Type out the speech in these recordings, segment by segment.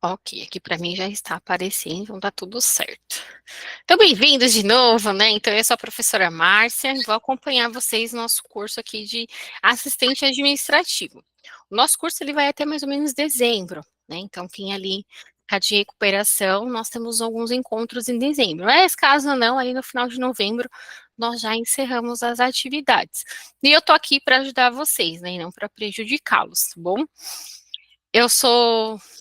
Ok, aqui para mim já está aparecendo, então tá tudo certo. Então, bem-vindos de novo, né? Então, eu sou a professora Márcia e vou acompanhar vocês no nosso curso aqui de assistente administrativo. O nosso curso ele vai até mais ou menos dezembro, né? Então, quem ali está de recuperação, nós temos alguns encontros em dezembro. Mas, caso não, ali no final de novembro, nós já encerramos as atividades. E eu tô aqui para ajudar vocês, né? E não para prejudicá-los, tá bom?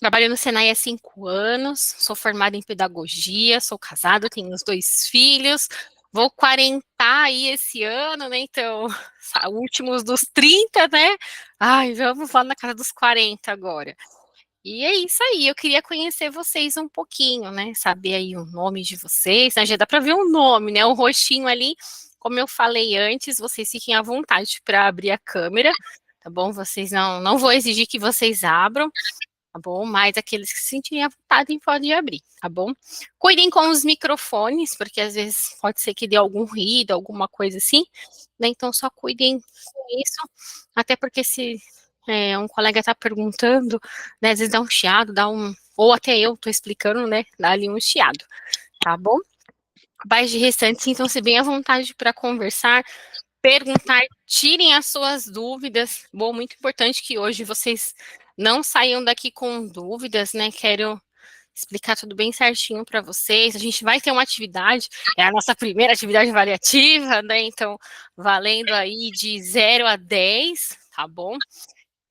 Trabalho no Senai há 5 anos, sou formada em pedagogia, sou casada, tenho os 2 filhos, vou quarentar aí esse ano, né? Então, últimos dos 30, né? Ai, vamos lá na casa dos 40 agora. E é isso aí, eu queria conhecer vocês um pouquinho, né? Saber aí o nome de vocês, né? Já dá para ver o nome, né? O rostinho ali, como eu falei antes, vocês fiquem à vontade para abrir a câmera, tá bom? Vocês não vou exigir que vocês abram, tá bom? Mas aqueles que se sentirem à vontade podem abrir, tá bom? Cuidem com os microfones, porque às vezes pode ser que dê algum ruído, alguma coisa assim, né? Então só cuidem com isso, até porque se um colega está perguntando, né? Às vezes dá um chiado, ou até eu estou explicando, né? Dá ali um chiado, tá bom? Mas de restante, sintam-se bem à vontade para conversar, perguntar, tirem as suas dúvidas. Bom, muito importante que hoje vocês não saiam daqui com dúvidas, né? Quero explicar tudo bem certinho para vocês. A gente vai ter uma atividade, é a nossa primeira atividade avaliativa, né? Então, valendo aí de 0 a 10, tá bom?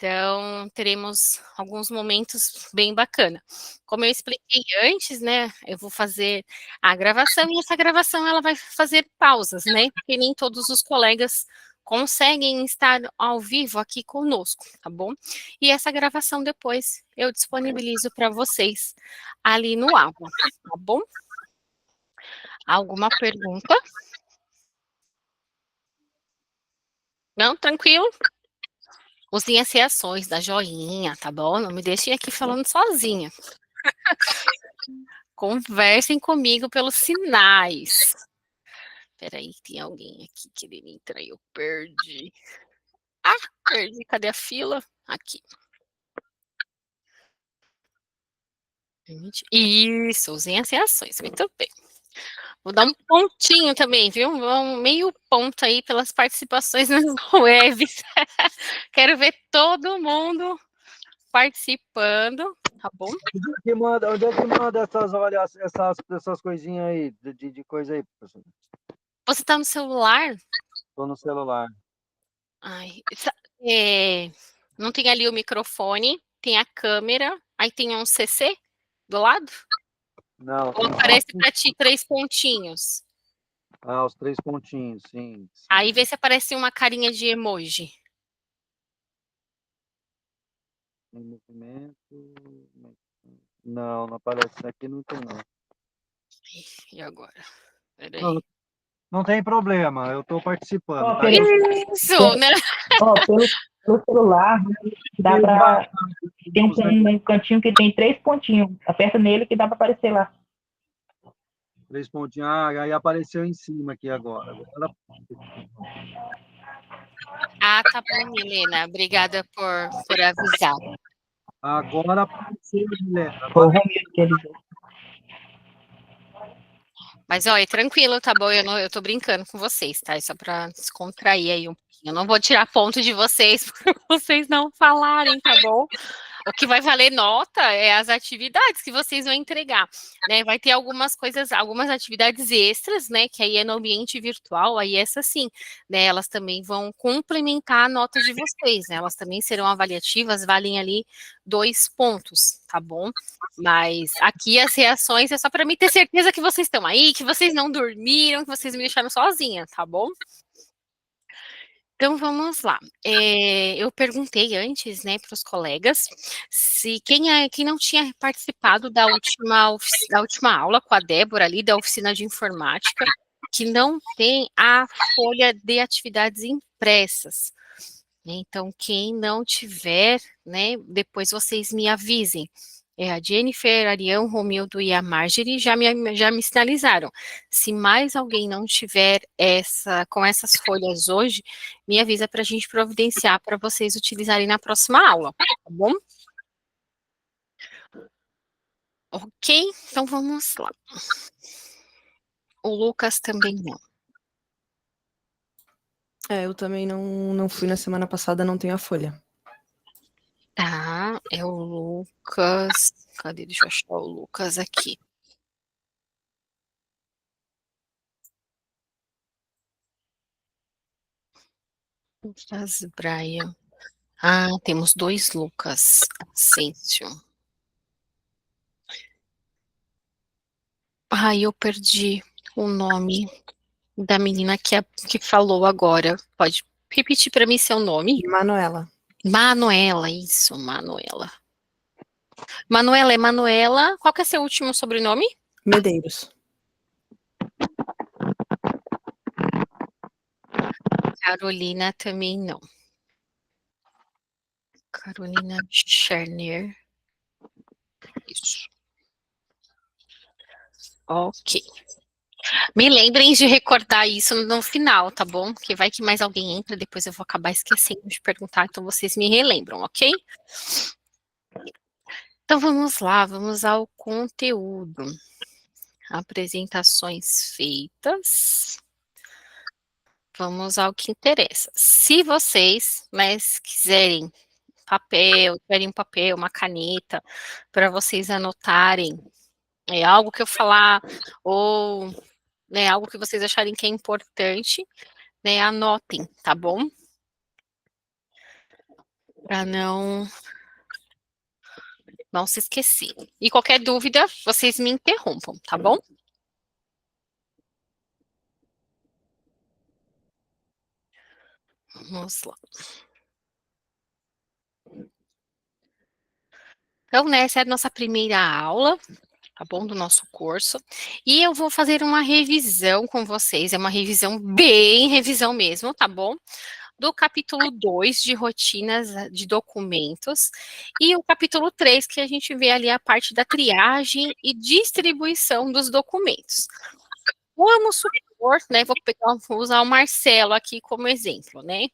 Então, teremos alguns momentos bem bacana. Como eu expliquei antes, né, eu vou fazer a gravação e essa gravação ela vai fazer pausas, né? Porque nem todos os colegas conseguem estar ao vivo aqui conosco, tá bom? E essa gravação depois eu disponibilizo para vocês ali no aula, tá bom? Alguma pergunta? Não, tranquilo? Usem as reações da joinha, tá bom? Não me deixem aqui falando sozinha. Conversem comigo pelos sinais. Peraí, tem alguém aqui querendo entrar e eu perdi. Ah, perdi. Cadê a fila? Aqui. Isso, usem as reações. Muito bem. Vou dar um pontinho também, viu? Um meio ponto aí pelas participações nas webs. Quero ver todo mundo participando, tá bom? Onde é que manda essas coisinhas aí, de coisa aí, professor? Você tá no celular? Tô no celular. Ai, não tem ali o microfone, tem a câmera, aí tem um CC do lado? Não, Ou tem aparece para ti 3 pontinhos? os 3 pontinhos, sim, Aí sim. vê se aparece uma carinha de emoji. Em movimento. Não, não aparece. Aqui não tem, não. E agora? Peraí. Não, não tem problema, eu tô participando, Ó, tá? Isso, né? pelo celular, dá para. Tem um cantinho que tem 3 pontinhos. Aperta nele que dá para aparecer lá. 3 pontinhos. Aí apareceu em cima aqui agora. Ah, tá bom, Helena. Obrigada por avisar. Agora apareceu, Guilherme. Foi o Agora Romildo que ele deu. Mas, olha, tranquilo, tá bom? Eu tô brincando com vocês, tá? É só pra descontrair aí um pouquinho. Eu não vou tirar ponto de vocês por vocês não falarem, tá bom? O que vai valer nota é as atividades que vocês vão entregar, né? Vai ter algumas coisas, algumas atividades extras, né? Que aí é no ambiente virtual, aí essa sim, né? Elas também vão complementar a nota de vocês, né? Elas também serão avaliativas, valem ali 2 pontos, tá bom? Mas aqui as reações é só para mim ter certeza que vocês estão aí, que vocês não dormiram, que vocês me deixaram sozinha, tá bom? Então vamos lá. Eu perguntei antes, né, para os colegas, se quem não tinha participado da última aula com a Débora ali, da oficina de informática, que não tem a folha de atividades impressas. Então, quem não tiver, né, depois vocês me avisem. A Jennifer, a Ariane, o Romildo e a Marjorie já me sinalizaram. Se mais alguém não tiver com essas folhas hoje, me avisa para a gente providenciar para vocês utilizarem na próxima aula, tá bom? Ok, então vamos lá. O Lucas também não. Eu também não fui na semana passada, não tenho a folha. Tá, é o Lucas. Cadê? Deixa eu achar o Lucas aqui. Lucas Brian. Temos 2 Lucas. Ascencio. Eu perdi o nome da menina que falou agora. Pode repetir para mim seu nome? Manuela. Manuela, isso, Manuela. Manuela é Manuela. Qual que é seu último sobrenome? Medeiros. Carolina também não. Carolina Scherner. Isso. Ok. Me lembrem de recordar isso no final, tá bom? Porque vai que mais alguém entra, depois eu vou acabar esquecendo de perguntar, então vocês me relembram, ok? Então vamos lá, vamos ao conteúdo. Apresentações feitas. Vamos ao que interessa. Se vocês, quiserem um papel, uma caneta, para vocês anotarem algo que eu falar, ou algo que vocês acharem que é importante, anotem, tá bom? Para não se esquecer. E qualquer dúvida, vocês me interrompam, tá bom? Vamos lá. Então, essa é a nossa primeira aula, tá bom, do nosso curso. E eu vou fazer uma revisão com vocês, é uma revisão bem revisão mesmo, tá bom? Do capítulo 2 de rotinas de documentos e o capítulo 3, que a gente vê ali a parte da triagem e distribuição dos documentos. Vamos supor, vou usar o Marcelo aqui como exemplo, né?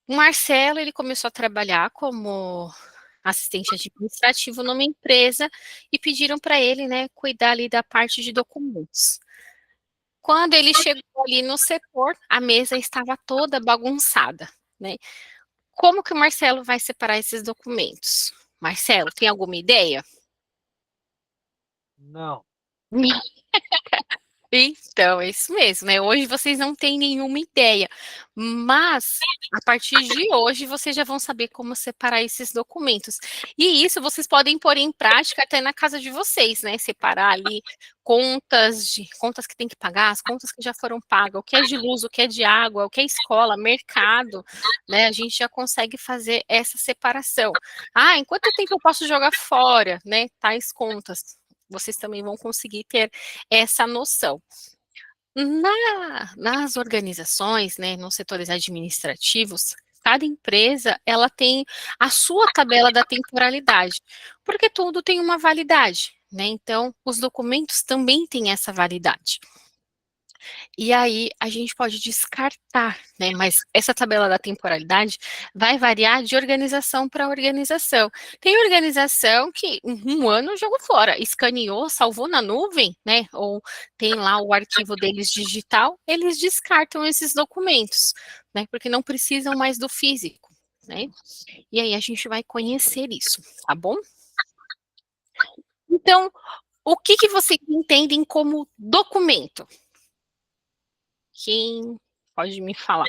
O Marcelo, ele começou a trabalhar como assistente administrativo numa empresa e pediram para ele, cuidar ali da parte de documentos. Quando ele chegou ali no setor, a mesa estava toda bagunçada, né? Como que o Marcelo vai separar esses documentos? Marcelo, tem alguma ideia? Não. Então, é isso mesmo, né? Hoje vocês não têm nenhuma ideia, mas a partir de hoje vocês já vão saber como separar esses documentos. E isso vocês podem pôr em prática até na casa de vocês, né? Separar ali contas que tem que pagar, as contas que já foram pagas, o que é de luz, o que é de água, o que é escola, mercado, né? A gente já consegue fazer essa separação. Em quanto tempo eu posso jogar fora, né? Tais contas. Vocês também vão conseguir ter essa noção. Nas organizações, nos setores administrativos, cada empresa ela tem a sua tabela da temporalidade, porque tudo tem uma validade, né? Então, os documentos também têm essa validade. E aí a gente pode descartar, né? Mas essa tabela da temporalidade vai variar de organização para organização. Tem organização que um ano jogou fora, escaneou, salvou na nuvem, né? Ou tem lá o arquivo deles digital, eles descartam esses documentos, né? Porque não precisam mais do físico, né? E aí a gente vai conhecer isso, tá bom? Então, o que vocês entendem como documento? Quem pode me falar?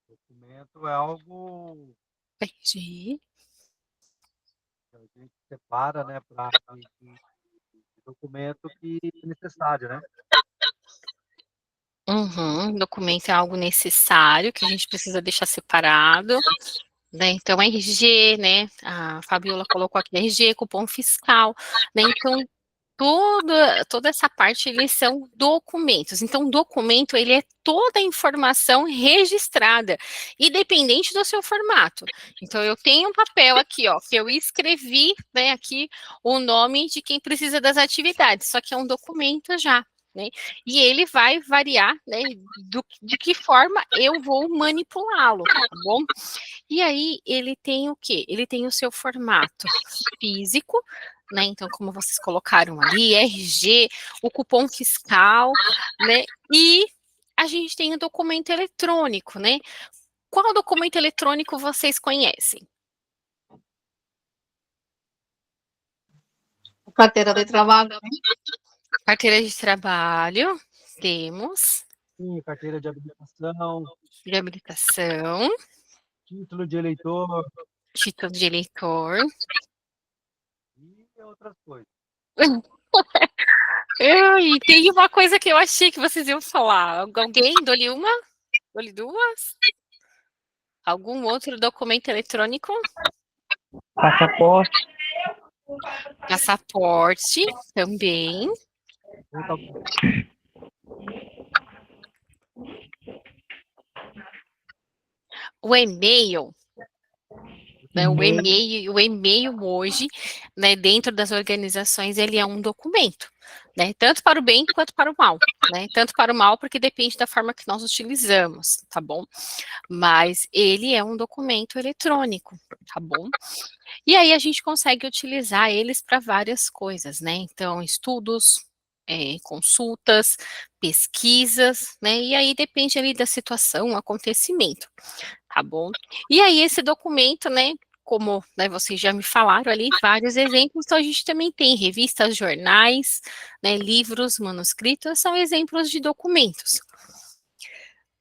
Documento é algo Perdi. que a gente separa, né, para documento que é necessário, né? Documento é algo necessário que a gente precisa deixar separado, né? Então, RG, né? A Fabiola colocou aqui RG, cupom fiscal, né? Então, toda essa parte, eles são documentos. Então, documento, ele é toda a informação registrada, independente do seu formato. Então, eu tenho um papel aqui, ó, que eu escrevi, né, aqui o nome de quem precisa das atividades, só que é um documento já, né? E ele vai variar, né, de que forma eu vou manipulá-lo, tá bom? E aí ele tem o quê? Ele tem o seu formato físico, né? Então, como vocês colocaram ali, RG, o cupom fiscal, né? E a gente tem o documento eletrônico, né? Qual documento eletrônico vocês conhecem? Carteira de trabalho. Carteira de trabalho, temos. Sim, carteira de habilitação, De habilitação, título de eleitor título de eleitor. e outras coisas. E tem uma coisa que eu achei que vocês iam falar. Alguém? Dou-lhe uma? Dou-lhe duas? Algum outro documento eletrônico? Passaporte. Passaporte, também. O e-mail, né, o e-mail hoje, né, dentro das organizações, ele é um documento, né, tanto para o bem quanto para o mal, né, tanto para o mal porque depende da forma que nós utilizamos, tá bom? Mas ele é um documento eletrônico, tá bom? E aí a gente consegue utilizar eles para várias coisas, né? Então, estudos, consultas, pesquisas, né? E aí depende ali da situação, acontecimento, tá bom? E aí esse documento, né? Como, né, vocês já me falaram ali, vários exemplos, então a gente também tem revistas, jornais, né, livros, manuscritos, são exemplos de documentos.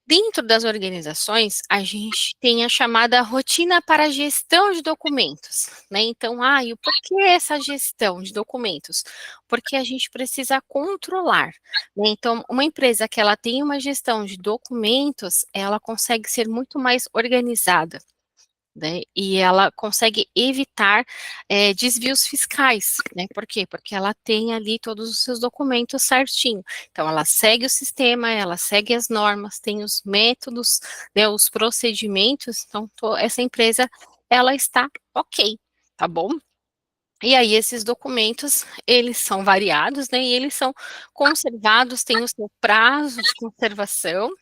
Dentro das organizações, a gente tem a chamada rotina para a gestão de documentos, né? Então, e o porquê essa gestão de documentos? Porque a gente precisa controlar, né? Então, uma empresa que ela tem uma gestão de documentos, ela consegue ser muito mais organizada, né, e ela consegue evitar desvios fiscais, né? Por quê? Porque ela tem ali todos os seus documentos certinho. Então, ela segue o sistema, ela segue as normas, tem os métodos, né, os procedimentos. Então, essa empresa, ela está ok, tá bom? E aí, esses documentos, eles são variados, né? E eles são conservados, tem o seu prazo de conservação,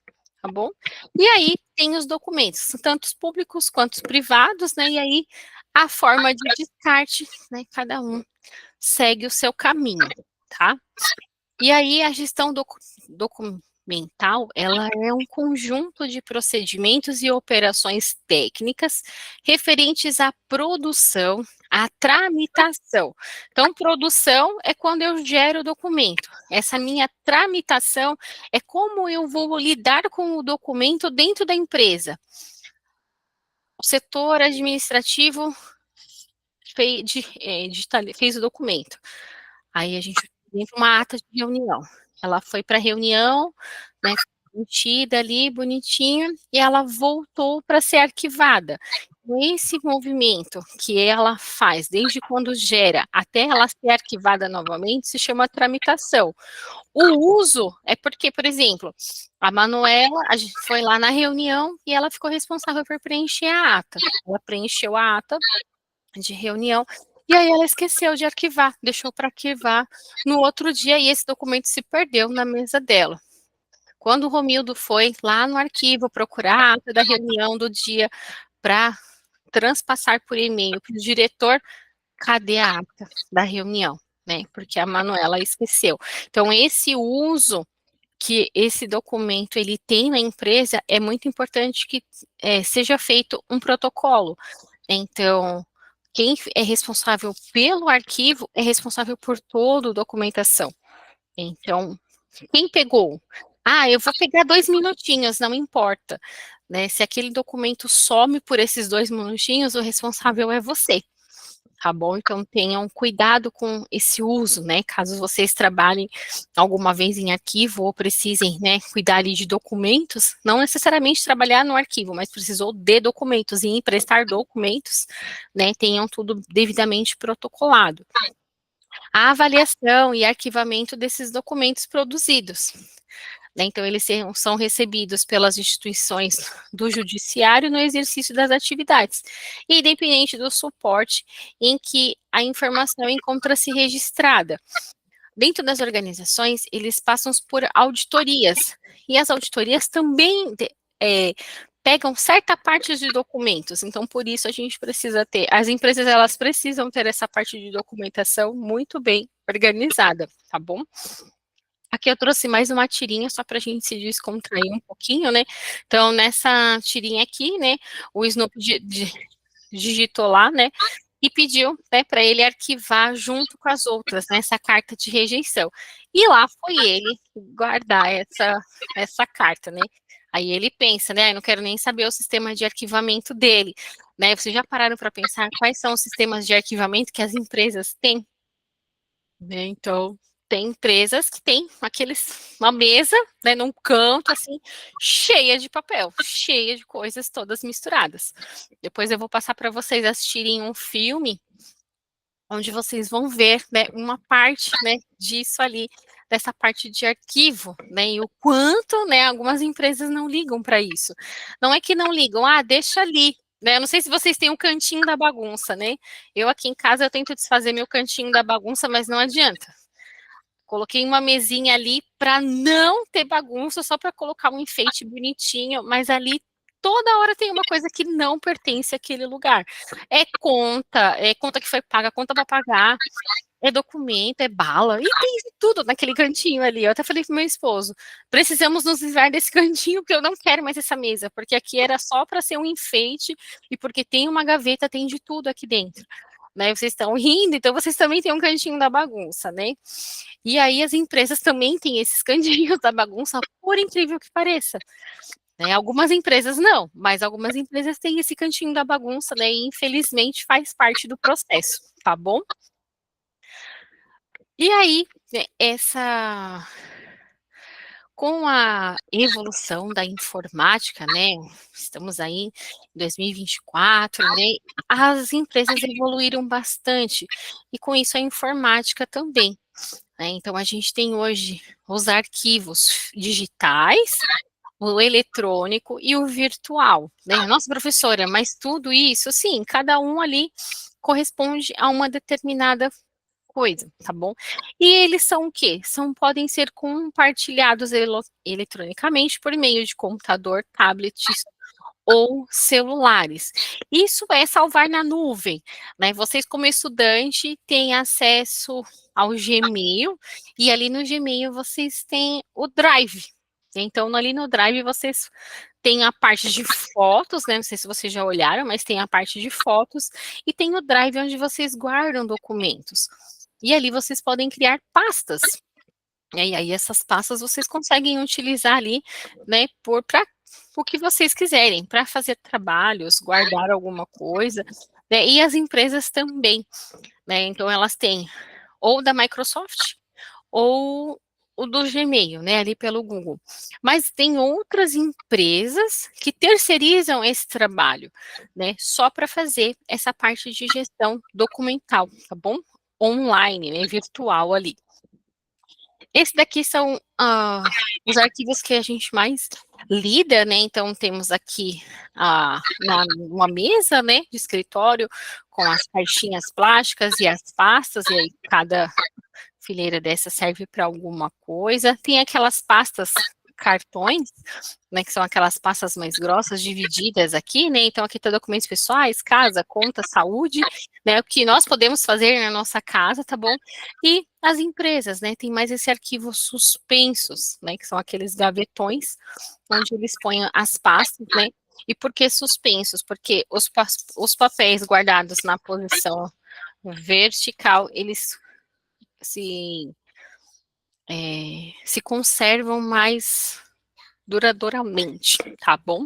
tá bom? E aí tem os documentos, tanto os públicos quanto os privados, né? E aí a forma de descarte, né? Cada um segue o seu caminho, tá? E aí a gestão documental, ela é um conjunto de procedimentos e operações técnicas referentes à produção, à tramitação. Então, produção é quando eu gero o documento. Essa minha tramitação é como eu vou lidar com o documento dentro da empresa. O setor administrativo fez o documento. Aí a gente tem uma ata de reunião. Ela foi para a reunião, né, embutida ali, bonitinha, e ela voltou para ser arquivada. Esse movimento que ela faz, desde quando gera até ela ser arquivada novamente, se chama tramitação. O uso é porque, por exemplo, a Manuela, a gente foi lá na reunião e ela ficou responsável por preencher a ata. Ela preencheu a ata de reunião, e aí ela esqueceu de arquivar, deixou para arquivar no outro dia, e esse documento se perdeu na mesa dela. Quando o Romildo foi lá no arquivo procurar a ata da reunião do dia para transpassar por e-mail para o diretor, cadê a ata da reunião, né? Porque a Manuela esqueceu. Então, esse uso que esse documento ele tem na empresa, é muito importante que seja feito um protocolo. Então, quem é responsável pelo arquivo é responsável por toda a documentação. Então, quem pegou? Eu vou pegar 2 minutinhos, não importa. Né? Se aquele documento some por esses 2 minutinhos, o responsável é você. Tá bom? Então, tenham cuidado com esse uso, né? Caso vocês trabalhem alguma vez em arquivo ou precisem, né, cuidar ali de documentos, não necessariamente trabalhar no arquivo, mas precisou de documentos e emprestar documentos, né, tenham tudo devidamente protocolado. A avaliação e arquivamento desses documentos produzidos. Né, então, eles são recebidos pelas instituições do judiciário no exercício das atividades, independente do suporte em que a informação encontra-se registrada. dentro das organizações, eles passam por auditorias, e as auditorias também pegam certa parte de documentos, então por isso a gente precisa ter, as empresas elas precisam ter essa parte de documentação muito bem organizada, tá bom? Aqui eu trouxe mais uma tirinha só para a gente se descontrair um pouquinho, né? Então, nessa tirinha aqui, né, o Snoop digitou lá, né, e pediu, né, para ele arquivar junto com as outras, né, essa carta de rejeição. E lá foi ele guardar essa carta, né? Aí ele pensa, né, não quero nem saber o sistema de arquivamento dele, né? Vocês já pararam para pensar quais são os sistemas de arquivamento que as empresas têm? Né, então, tem empresas que têm uma mesa, né, num canto, assim, cheia de papel, cheia de coisas todas misturadas. Depois eu vou passar para vocês assistirem um filme, onde vocês vão ver, né, uma parte, né, disso ali, dessa parte de arquivo, né, e o quanto, né, algumas empresas não ligam para isso. Não é que não ligam, deixa ali, né, eu não sei se vocês têm um cantinho da bagunça, né, eu aqui em casa eu tento desfazer meu cantinho da bagunça, mas não adianta. Coloquei uma mesinha ali para não ter bagunça, só para colocar um enfeite bonitinho, mas ali toda hora tem uma coisa que não pertence àquele lugar. É conta que foi paga, conta para pagar, é documento, é bala, e tem de tudo naquele cantinho ali. Eu até falei pro meu esposo, precisamos nos livrar desse cantinho, porque eu não quero mais essa mesa, porque aqui era só para ser um enfeite, e porque tem uma gaveta, tem de tudo aqui dentro. Né, vocês estão rindo, então vocês também têm um cantinho da bagunça, né? E aí as empresas também têm esses cantinhos da bagunça, por incrível que pareça. Né? Algumas empresas não, mas algumas empresas têm esse cantinho da bagunça, né? E infelizmente faz parte do processo, tá bom? E aí, né, com a evolução da informática, né, estamos aí em 2024, né, as empresas evoluíram bastante, e com isso a informática também, né, então a gente tem hoje os arquivos digitais, o eletrônico e o virtual, né, nossa professora, mas tudo isso, sim, cada um ali corresponde a uma determinada coisa, tá bom? E eles são o quê? Podem ser compartilhados eletronicamente por meio de computador, tablets ou celulares. Isso é salvar na nuvem, né? Vocês, como estudante, têm acesso ao Gmail, e ali no Gmail vocês têm o Drive. Então, ali no Drive vocês têm a parte de fotos, né? Não sei se vocês já olharam, mas tem a parte de fotos, e tem o Drive onde vocês guardam documentos. E ali vocês podem criar pastas. E aí essas pastas vocês conseguem utilizar ali, né, para o que vocês quiserem, para fazer trabalhos, guardar alguma coisa, né, e as empresas também, né, então elas têm ou da Microsoft ou o do Gmail, né, ali pelo Google. Mas tem outras empresas que terceirizam esse trabalho, né, só para fazer essa parte de gestão documental, tá bom? Online, né, virtual ali. Esse daqui são os arquivos que a gente mais lida, né? Então, temos aqui uma mesa, né, de escritório, com as caixinhas plásticas e as pastas, e aí cada fileira dessa serve para alguma coisa. Tem aquelas pastas cartões, né, que são aquelas pastas mais grossas, divididas aqui, né, então aqui tem documentos pessoais, casa, conta, saúde, né, o que nós podemos fazer na nossa casa, tá bom? E as empresas, né, tem mais esse arquivo suspensos, né, que são aqueles gavetões, onde eles põem as pastas, né, e por que suspensos? Porque os papéis guardados na posição vertical, eles se conservam mais duradouramente, tá bom?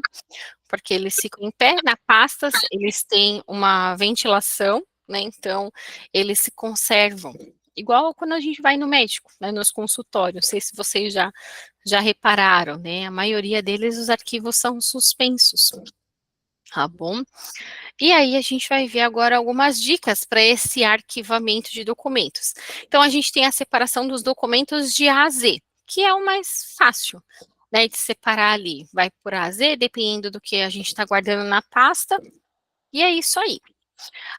Porque eles ficam em pé, na pastas, eles têm uma ventilação, né, então eles se conservam. Igual quando a gente vai no médico, né, nos consultórios, não sei se vocês já repararam, né, a maioria deles, os arquivos são suspensos, tá bom? E aí a gente vai ver agora algumas dicas para esse arquivamento de documentos. Então, a gente tem a separação dos documentos de A a Z, que é o mais fácil, né, de separar ali. Vai por A a Z, dependendo do que a gente está guardando na pasta, e é isso aí.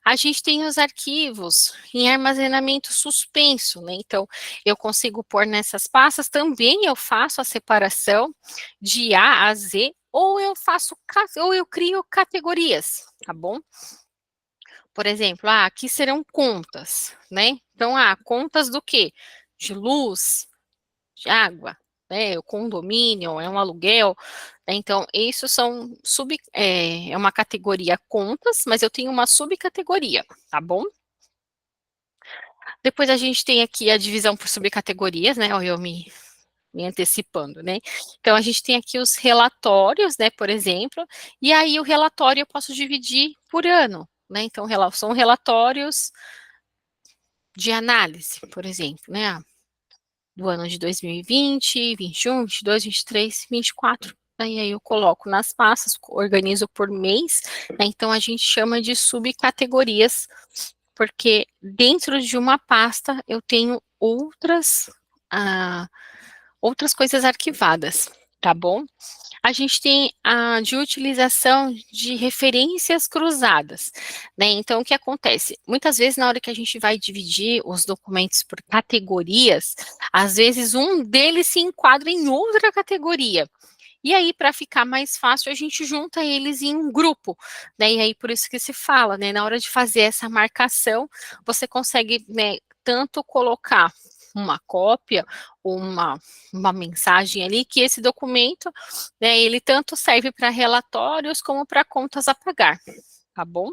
A gente tem os arquivos em armazenamento suspenso, né? Então, eu consigo pôr nessas pastas, também eu faço a separação de A a Z, ou eu crio categorias, tá bom? Por exemplo, aqui serão contas, né? Então, contas do quê? De luz, de água, né? O condomínio, é um aluguel. Né? Então, isso é uma categoria contas, mas eu tenho uma subcategoria, tá bom? Depois a gente tem aqui a divisão por subcategorias, né? Olha, eu me antecipando, né? Então, a gente tem aqui os relatórios, né, por exemplo, e aí o relatório eu posso dividir por ano, né? Então, são relatórios de análise, por exemplo, né? Do ano de 2020, 21, 22, 23, 24. E aí eu coloco nas pastas, organizo por mês, né? Então a gente chama de subcategorias, porque dentro de uma pasta eu tenho outras coisas arquivadas, tá bom? A gente tem a de utilização de referências cruzadas, né? Então, o que acontece? Muitas vezes, na hora que a gente vai dividir os documentos por categorias, às vezes um deles se enquadra em outra categoria. E aí, para ficar mais fácil, a gente junta eles em um grupo, né? E aí, por isso que se fala, né? Na hora de fazer essa marcação, você consegue, né, tanto colocar uma cópia, uma mensagem ali, que esse documento, né, ele tanto serve para relatórios como para contas a pagar, tá bom?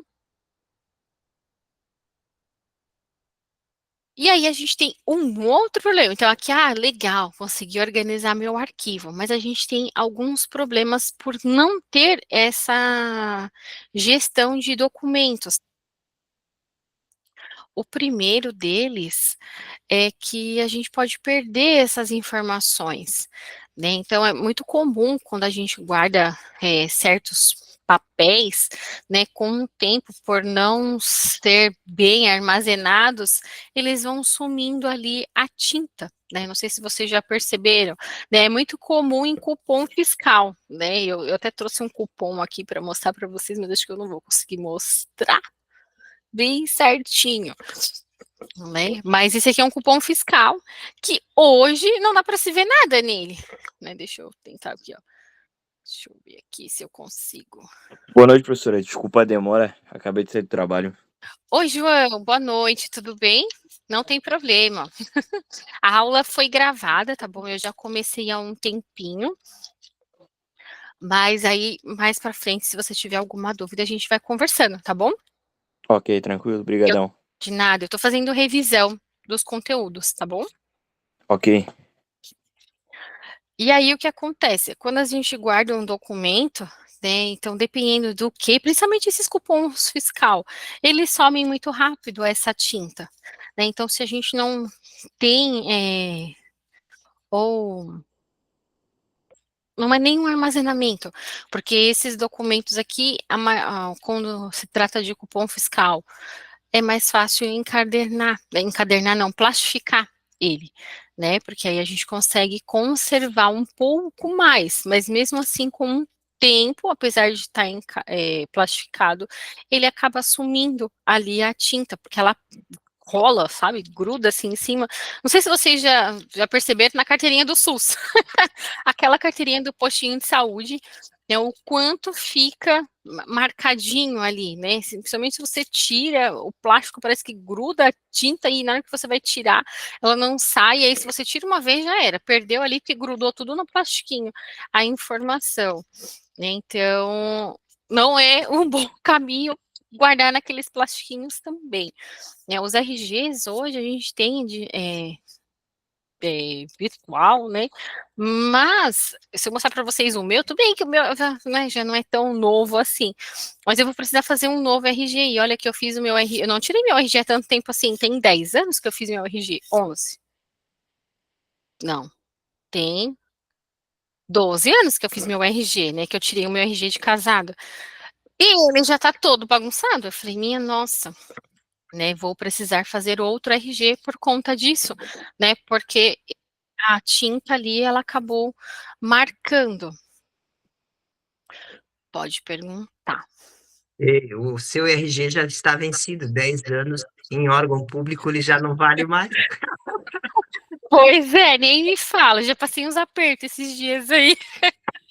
E aí a gente tem um outro problema. Então, aqui, legal, consegui organizar meu arquivo, mas a gente tem alguns problemas por não ter essa gestão de documentos. O primeiro deles é que a gente pode perder essas informações, né? Então, é muito comum quando a gente guarda certos papéis, né, com o tempo, por não ser bem armazenados, eles vão sumindo ali a tinta, né? Não sei se vocês já perceberam, né? É muito comum em cupom fiscal, né? Eu até trouxe um cupom aqui para mostrar para vocês, mas acho que eu não vou conseguir mostrar bem certinho, né? Mas esse aqui é um cupom fiscal que hoje não dá para se ver nada nele, né? Deixa eu tentar aqui, ó. Deixa eu ver aqui se eu consigo. Boa noite, professora. Desculpa a demora, acabei de sair do trabalho. Oi, João, boa noite, tudo bem? Não tem problema. A aula foi gravada, tá bom? Eu já comecei há um tempinho. Mas aí, mais para frente, se você tiver alguma dúvida, a gente vai conversando, tá bom? Ok, tranquilo, brigadão. De nada, eu tô fazendo revisão dos conteúdos, tá bom? Ok. E aí, o que acontece? Quando a gente guarda um documento, né, então, dependendo do que, principalmente esses cupons fiscal, eles somem muito rápido essa tinta, né? Então, se a gente não tem, ou não é nenhum armazenamento, porque esses documentos aqui, quando se trata de cupom fiscal, é mais fácil encadernar não, plastificar ele, né? Porque aí a gente consegue conservar um pouco mais, mas mesmo assim, com o tempo, apesar de estar plastificado, ele acaba sumindo ali a tinta, porque ela cola, sabe? Gruda assim em cima. Não sei se vocês já perceberam na carteirinha do SUS. Aquela carteirinha do postinho de saúde, né, o quanto fica marcadinho ali, né? Principalmente se você tira, o plástico parece que gruda a tinta e na hora que você vai tirar, ela não sai, e aí se você tira uma vez já era, perdeu ali porque grudou tudo no plastiquinho, a informação, né? Então, não é um bom caminho guardar naqueles plastiquinhos também, né? Os RGs hoje a gente tem virtual, né? Mas, se eu mostrar para vocês o meu, tudo bem que o meu né, já não é tão novo assim, mas eu vou precisar fazer um novo RG, e olha que eu fiz o meu RG, eu não tirei meu RG há tanto tempo assim, tem 10 anos que eu fiz meu RG, 11. Não, tem 12 anos que eu fiz meu RG, né, que eu tirei o meu RG de casado, e ele já tá todo bagunçado, eu falei, minha nossa, né, vou precisar fazer outro RG por conta disso, né, porque a tinta ali, ela acabou marcando. Pode perguntar. O seu RG já está vencido, 10 anos em órgão público, ele já não vale mais. Pois é, nem me fala, já passei uns apertos esses dias aí.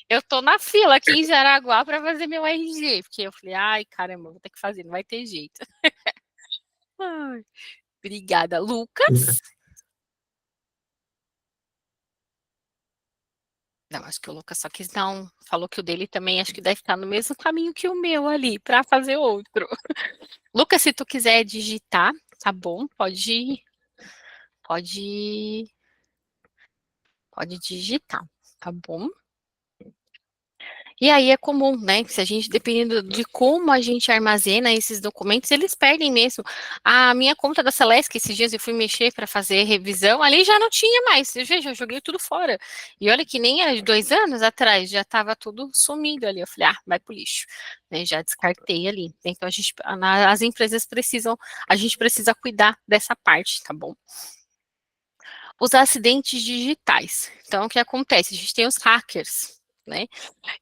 Eu tô na fila aqui em Jaraguá para fazer meu RG, porque eu falei, ai, caramba, vou ter que fazer, não vai ter jeito. Ai, obrigada, Lucas. Não, acho que o Lucas só quis dar falou que o dele também acho que deve estar no mesmo caminho que o meu ali, para fazer outro. Lucas, se tu quiser digitar, tá bom, pode digitar, tá bom? E aí é comum, né? Se a gente, dependendo de como a gente armazena esses documentos, eles perdem mesmo. A minha conta da Celeste, que esses dias eu fui mexer para fazer revisão, ali já não tinha mais. Eu joguei tudo fora. E olha que nem era de 2 anos atrás, já estava tudo sumido ali. Eu falei, vai pro lixo. Né, já descartei ali. Então as empresas precisam, a gente precisa cuidar dessa parte, tá bom? Os acidentes digitais. Então, o que acontece? A gente tem os hackers, né?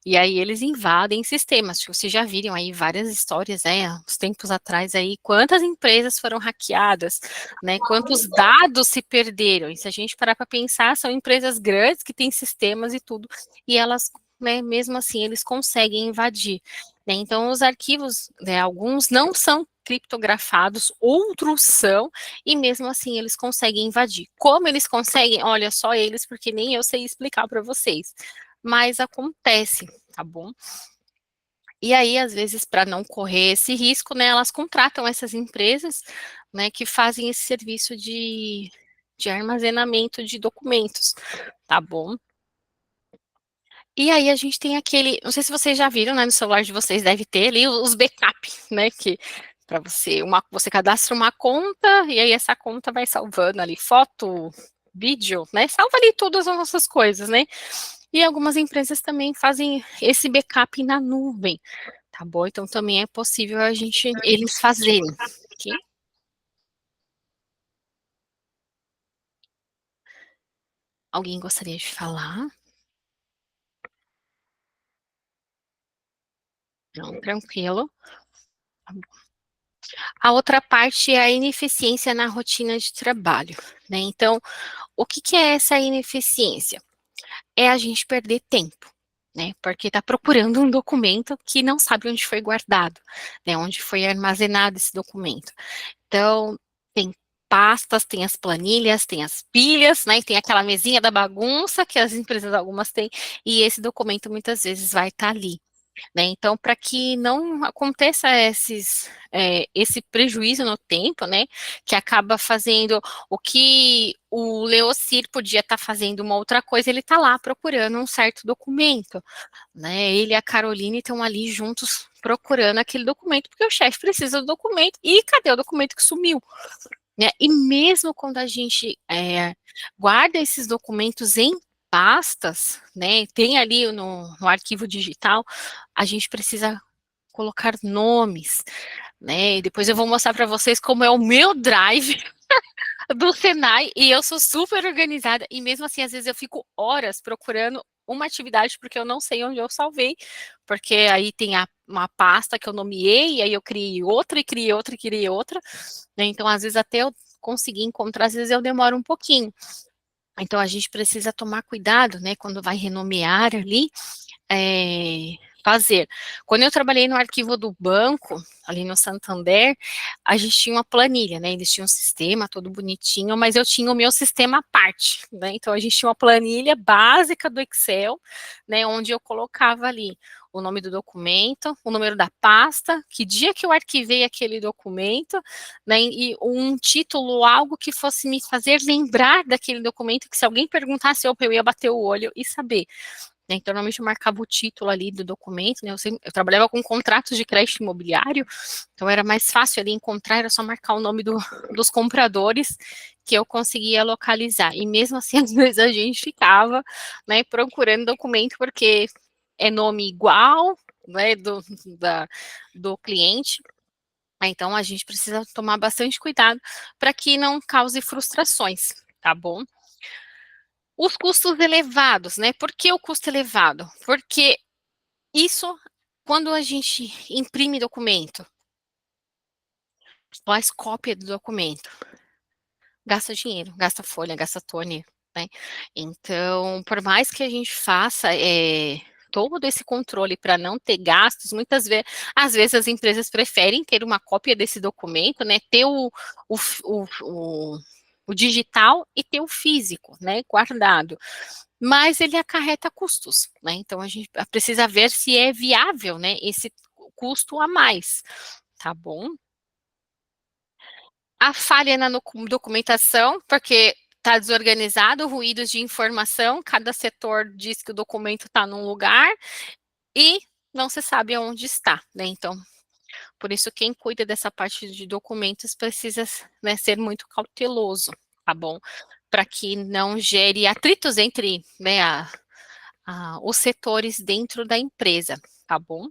E aí eles invadem sistemas. Vocês já viram aí várias histórias, né? Uns tempos atrás aí, quantas empresas foram hackeadas, né? Quantos dados se perderam. E se a gente parar para pensar, são empresas grandes que têm sistemas e tudo, e elas, né, mesmo assim, eles conseguem invadir. Né? Então, os arquivos, né, alguns não são criptografados, outros são, e mesmo assim eles conseguem invadir. Como eles conseguem? Olha, só eles, porque nem eu sei explicar para vocês. Mas acontece, tá bom? E aí, às vezes, para não correr esse risco, né, elas contratam essas empresas, né, que fazem esse serviço de armazenamento de documentos, tá bom? E aí a gente tem aquele, não sei se vocês já viram, né, no celular de vocês deve ter ali os backup, né, que para você cadastra uma conta e aí essa conta vai salvando ali foto, vídeo, né, salva ali todas as nossas coisas, né? E algumas empresas também fazem esse backup na nuvem, tá bom? Então também é possível eles fazerem, ok? Alguém gostaria de falar? Não, tranquilo. A outra parte é a ineficiência na rotina de trabalho, né? Então, o que é essa ineficiência? É a gente perder tempo, né? Porque está procurando um documento que não sabe onde foi guardado, né? Onde foi armazenado esse documento. Então, tem pastas, tem as planilhas, tem as pilhas, né? Tem aquela mesinha da bagunça que as empresas algumas têm, e esse documento muitas vezes vai estar ali. Né? Então, para que não aconteça esse prejuízo no tempo, né, que acaba fazendo o que o Leocir podia estar fazendo uma outra coisa, ele está lá procurando um certo documento, né? Ele e a Caroline estão ali juntos procurando aquele documento, porque o chefe precisa do documento, e cadê o documento que sumiu? Né? E mesmo quando a gente guarda esses documentos em pastas, né, tem ali no arquivo digital, a gente precisa colocar nomes, né, e depois eu vou mostrar para vocês como é o meu drive do Senai, e eu sou super organizada, e mesmo assim, às vezes eu fico horas procurando uma atividade, porque eu não sei onde eu salvei, porque aí tem uma pasta que eu nomeei, e aí eu criei outra, e criei outra, e criei outra, né, então às vezes até eu conseguir encontrar, às vezes eu demoro um pouquinho. Então a gente precisa tomar cuidado, né, quando vai renomear ali, fazer. Quando eu trabalhei no arquivo do banco, ali no Santander, a gente tinha uma planilha, né? Eles tinham um sistema todo bonitinho, mas eu tinha o meu sistema à parte, né? Então a gente tinha uma planilha básica do Excel, né? Onde eu colocava ali o nome do documento, o número da pasta, que dia que eu arquivei aquele documento, né? E um título, algo que fosse me fazer lembrar daquele documento, que se alguém perguntasse, eu ia bater o olho e saber. Então, normalmente eu marcava o título ali do documento, né? Eu trabalhava com contratos de crédito imobiliário, então era mais fácil ali encontrar, era só marcar o nome dos compradores que eu conseguia localizar. E mesmo assim, às vezes a gente ficava, né, procurando documento, porque é nome igual, né, do cliente. Então, a gente precisa tomar bastante cuidado para que não cause frustrações, tá bom? Os custos elevados, né? Por que o custo elevado? Porque isso quando a gente imprime documento, faz cópia do documento, gasta dinheiro, gasta folha, gasta toner, né? Então, por mais que a gente faça todo esse controle para não ter gastos, às vezes as empresas preferem ter uma cópia desse documento, né? Ter o digital e ter o físico, né? Guardado. Mas ele acarreta custos, né? Então a gente precisa ver se é viável, né? Esse custo a mais, tá bom? A falha na documentação, porque está desorganizado, ruídos de informação, cada setor diz que o documento está num lugar e não se sabe onde está, né? Então, por isso quem cuida dessa parte de documentos precisa, né, ser muito cauteloso, tá bom? Para que não gere atritos entre, né, os setores dentro da empresa, tá bom?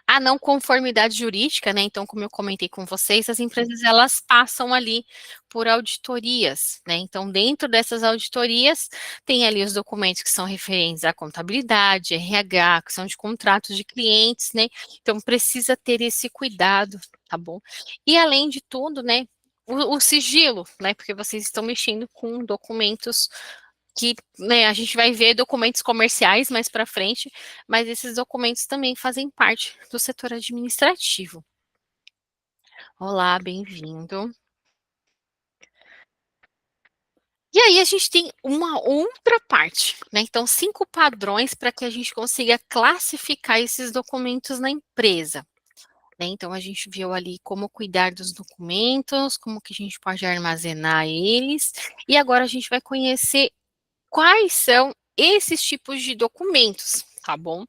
A não conformidade jurídica, né? Então, como eu comentei com vocês, as empresas elas passam ali por auditorias, né? Então, dentro dessas auditorias, tem ali os documentos que são referentes à contabilidade, RH, que são de contratos de clientes, né? Então, precisa ter esse cuidado, tá bom? E além de tudo, né? O sigilo, né? Porque vocês estão mexendo com documentos que, né, a gente vai ver documentos comerciais mais para frente, mas esses documentos também fazem parte do setor administrativo. Olá, bem-vindo. E aí a gente tem uma outra parte, né? Então, 5 padrões para que a gente consiga classificar esses documentos na empresa. Né? Então, a gente viu ali como cuidar dos documentos, como que a gente pode armazenar eles, e agora a gente vai conhecer quais são esses tipos de documentos, tá bom?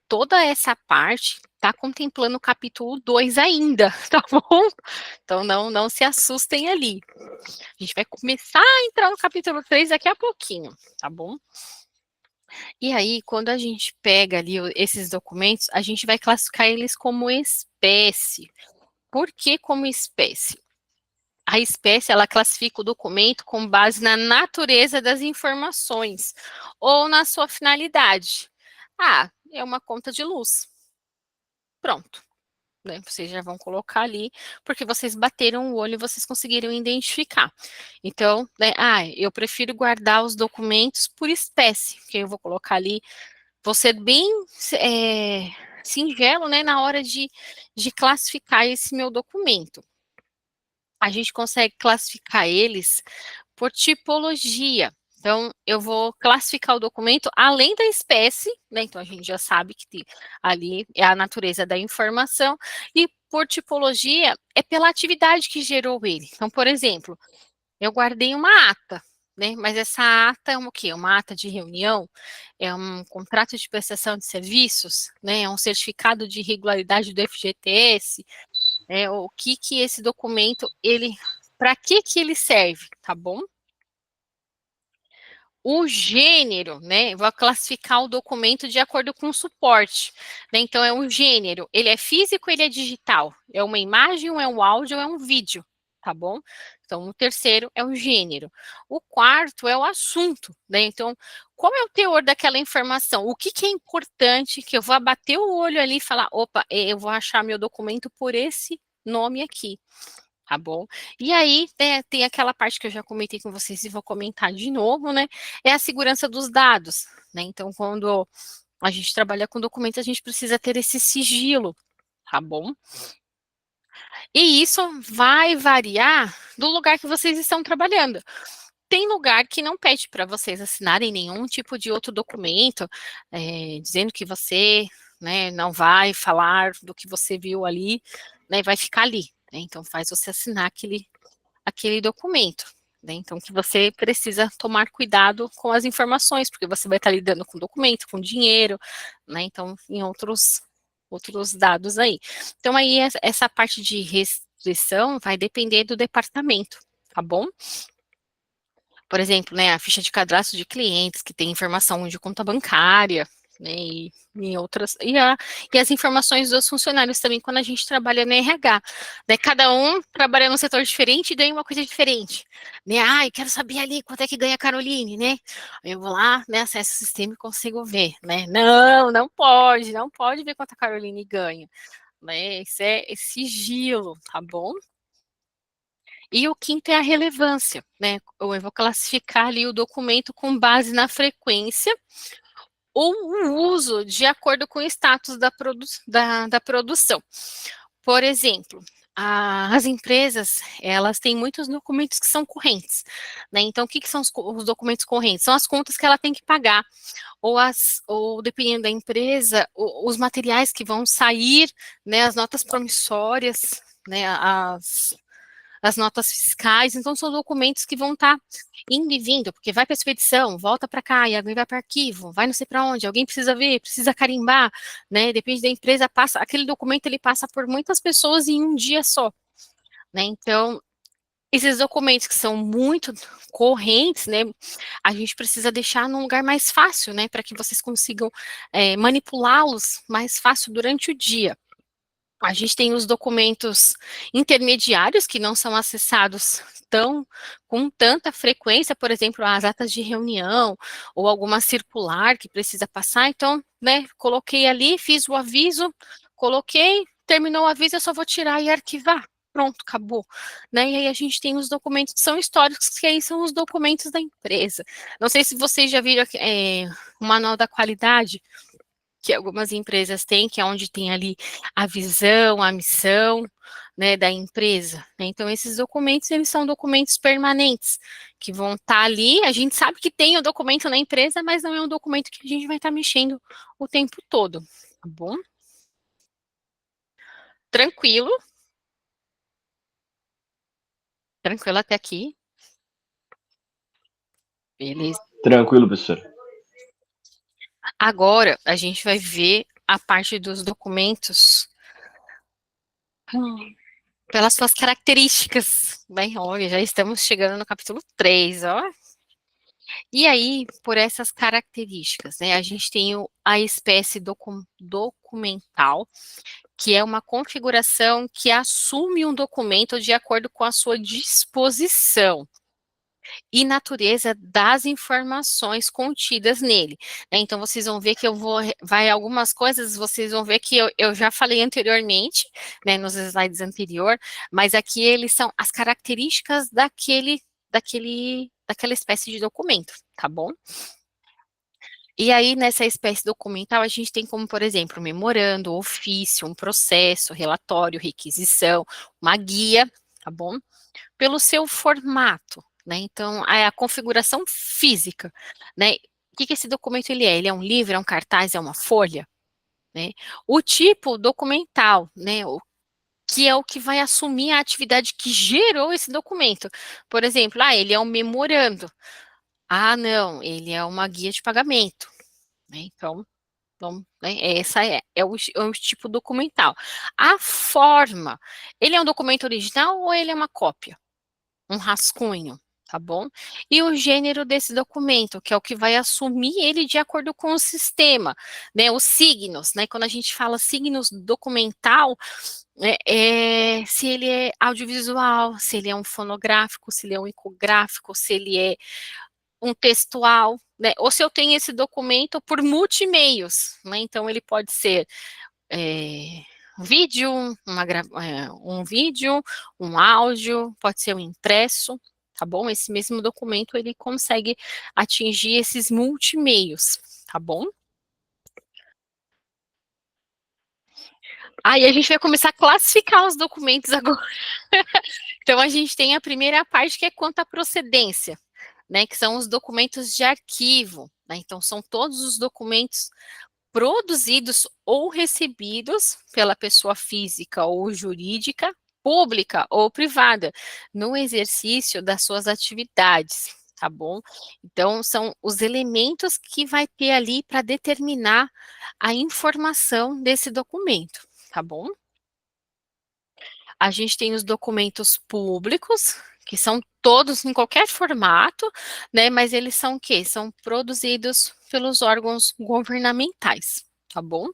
Toda essa parte está contemplando o capítulo 2 ainda, tá bom? Então não se assustem ali. A gente vai começar a entrar no capítulo 3 daqui a pouquinho, tá bom? E aí, quando a gente pega ali esses documentos, a gente vai classificar eles como espécie. Por que como espécie? A espécie, ela classifica o documento com base na natureza das informações ou na sua finalidade. Ah, é uma conta de luz. Pronto. Né, vocês já vão colocar ali, porque vocês bateram o olho e vocês conseguiram identificar. Então, né, eu prefiro guardar os documentos por espécie, que eu vou colocar ali, vou ser bem singelo, né, na hora de classificar esse meu documento. A gente consegue classificar eles por tipologia. Então, eu vou classificar o documento além da espécie, né? Então, a gente já sabe que ali é a natureza da informação, e por tipologia é pela atividade que gerou ele. Então, por exemplo, eu guardei uma ata, né? Mas essa ata é o quê? Uma ata de reunião? É um contrato de prestação de serviços? Né? É um certificado de regularidade do FGTS? O que esse documento, para que ele serve, tá bom? O gênero, né? Vou classificar o documento de acordo com o suporte. Né? Então, é um gênero. Ele é físico, ele é digital. É uma imagem, ou é um áudio, ou é um vídeo. Tá bom? Então, o terceiro é o gênero. O quarto é o assunto. Né? Então, qual é o teor daquela informação? O que é importante que eu vou abater o olho ali e falar, opa, eu vou achar meu documento por esse nome aqui. Tá bom? E aí, né, tem aquela parte que eu já comentei com vocês e vou comentar de novo, né? É a segurança dos dados, né? Então, quando a gente trabalha com documentos, a gente precisa ter esse sigilo, tá bom? E isso vai variar do lugar que vocês estão trabalhando. Tem lugar que não pede para vocês assinarem nenhum tipo de outro documento, dizendo que você, né, não vai falar do que você viu ali, né, vai ficar ali. Né? Então, faz você assinar aquele documento. Né? Então, que você precisa tomar cuidado com as informações, porque você vai estar lidando com documento, com dinheiro, né? Então, em outros dados aí. Então, aí, essa parte de restrição vai depender do departamento, tá bom? Por exemplo, né, a ficha de cadastro de clientes, que tem informação de conta bancária, né, e em outras, e as informações dos funcionários também, quando a gente trabalha no RH, né, cada um trabalha num setor diferente e ganha uma coisa diferente, né, eu quero saber ali quanto é que ganha a Caroline, né, eu vou lá, né, acesso o sistema e consigo ver, né, não pode ver quanto a Caroline ganha, né, isso é sigilo, tá bom? E o quinto é a relevância, né, eu vou classificar ali o documento com base na frequência ou o uso de acordo com o status da produção. Por exemplo, as empresas, elas têm muitos documentos que são correntes, né? Então, o que são os documentos correntes? São as contas que ela tem que pagar, ou dependendo da empresa, os materiais que vão sair, né? As notas promissórias, né? As notas fiscais, então são documentos que vão estar indo e vindo, porque vai para a expedição, volta para cá, e alguém vai para arquivo, vai não sei para onde, alguém precisa ver, precisa carimbar, né, depende da empresa, aquele documento ele passa por muitas pessoas em um dia só, né, então, esses documentos que são muito correntes, né, a gente precisa deixar num lugar mais fácil, né, para que vocês consigam manipulá-los mais fácil durante o dia. A gente tem os documentos intermediários que não são acessados com tanta frequência, por exemplo, as atas de reunião ou alguma circular que precisa passar. Então, né, coloquei ali, fiz o aviso, coloquei, terminou o aviso, eu só vou tirar e arquivar. Pronto, acabou. Né? E aí a gente tem os documentos que são históricos, que aí são os documentos da empresa. Não sei se vocês já viram o manual da qualidade, que algumas empresas têm, que é onde tem ali a visão, a missão, né, da empresa. Então, esses documentos, eles são documentos permanentes, que vão estar ali, a gente sabe que tem o documento na empresa, mas não é um documento que a gente vai estar mexendo o tempo todo, tá bom? Tranquilo? Tranquilo até aqui? Beleza. Tranquilo, professor. Agora, a gente vai ver a parte dos documentos pelas suas características. Bem, olha, já estamos chegando no capítulo 3, ó. E aí, por essas características, né, a gente tem a espécie documental, que é uma configuração que assume um documento de acordo com a sua disposição e natureza das informações contidas nele. Né? Então, vocês vão ver que vai algumas coisas, vocês vão ver que eu já falei anteriormente, né, nos slides anteriores, mas aqui eles são as características daquela espécie de documento, tá bom? E aí, nessa espécie documental, a gente tem como, por exemplo, memorando, ofício, um processo, relatório, requisição, uma guia, tá bom? Pelo seu formato, né? Então, a configuração física, né? O que esse documento ele é? Ele é um livro, é um cartaz, é uma folha, né? O tipo documental, né? Que é o que vai assumir a atividade que gerou esse documento. Por exemplo, ele é um memorando. Não, ele é uma guia de pagamento, né? Então, né, essa é o tipo documental. A forma, ele é um documento original ou ele é uma cópia? Um rascunho, tá bom? E o gênero desse documento, que é o que vai assumir ele de acordo com o sistema, né? Os signos, né? Quando a gente fala signos documental, se ele é audiovisual, se ele é um fonográfico, se ele é um icográfico, se ele é um textual, né? Ou se eu tenho esse documento por multimeios, né? Então ele pode ser vídeo, um vídeo, um áudio, pode ser um impresso, tá bom? Esse mesmo documento ele consegue atingir esses multimeios, tá bom? Aí a gente vai começar a classificar os documentos agora. Então a gente tem a primeira parte que é quanto à procedência, né? Que são os documentos de arquivo, né? Então são todos os documentos produzidos ou recebidos pela pessoa física ou jurídica, pública ou privada, no exercício das suas atividades, tá bom? Então, são os elementos que vai ter ali para determinar a informação desse documento, tá bom? A gente tem os documentos públicos, que são todos em qualquer formato, né? Mas eles são o quê? São produzidos pelos órgãos governamentais, tá bom?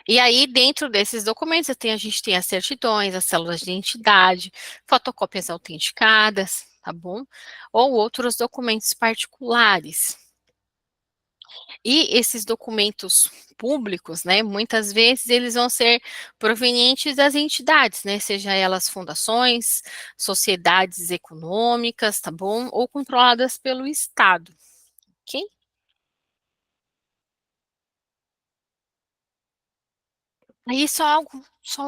E aí, dentro desses documentos, a gente tem as certidões, as células de identidade, fotocópias autenticadas, tá bom? Ou outros documentos particulares. E esses documentos públicos, né, muitas vezes eles vão ser provenientes das entidades, né, seja elas fundações, sociedades econômicas, tá bom? Ou controladas pelo Estado, ok? Aí só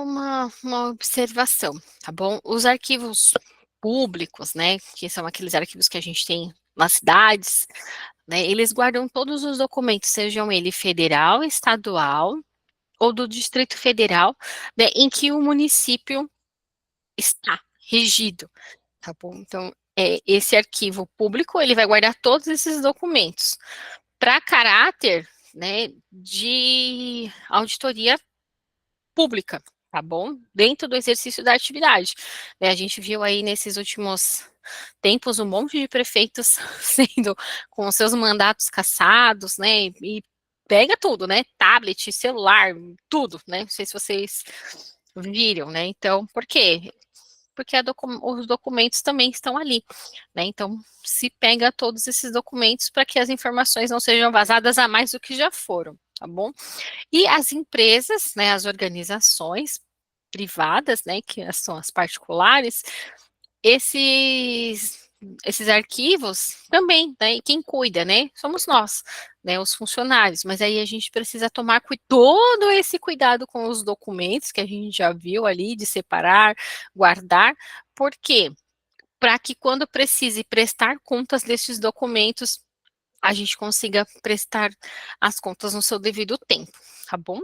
uma observação, tá bom? Os arquivos públicos, né, que são aqueles arquivos que a gente tem nas cidades, né, eles guardam todos os documentos, sejam ele federal, estadual ou do Distrito Federal, né, em que o município está regido, tá bom? Então, esse arquivo público, ele vai guardar todos esses documentos para caráter, né, de auditoria pública, tá bom? Dentro do exercício da atividade. Né, a gente viu aí nesses últimos tempos um monte de prefeitos sendo com seus mandatos cassados, né? E pega tudo, né? Tablet, celular, tudo, né? Não sei se vocês viram, né? Então, por quê? Porque os documentos também estão ali, né? Então, se pega todos esses documentos para que as informações não sejam vazadas a mais do que já foram, tá bom? E as empresas, né, as organizações privadas, né, que são as particulares, esses arquivos também, né, e quem cuida, né, somos nós, né, os funcionários, mas aí a gente precisa tomar todo esse cuidado com os documentos que a gente já viu ali, de separar, guardar, por quê? Para que quando precise prestar contas desses documentos, a gente consiga prestar as contas no seu devido tempo, tá bom?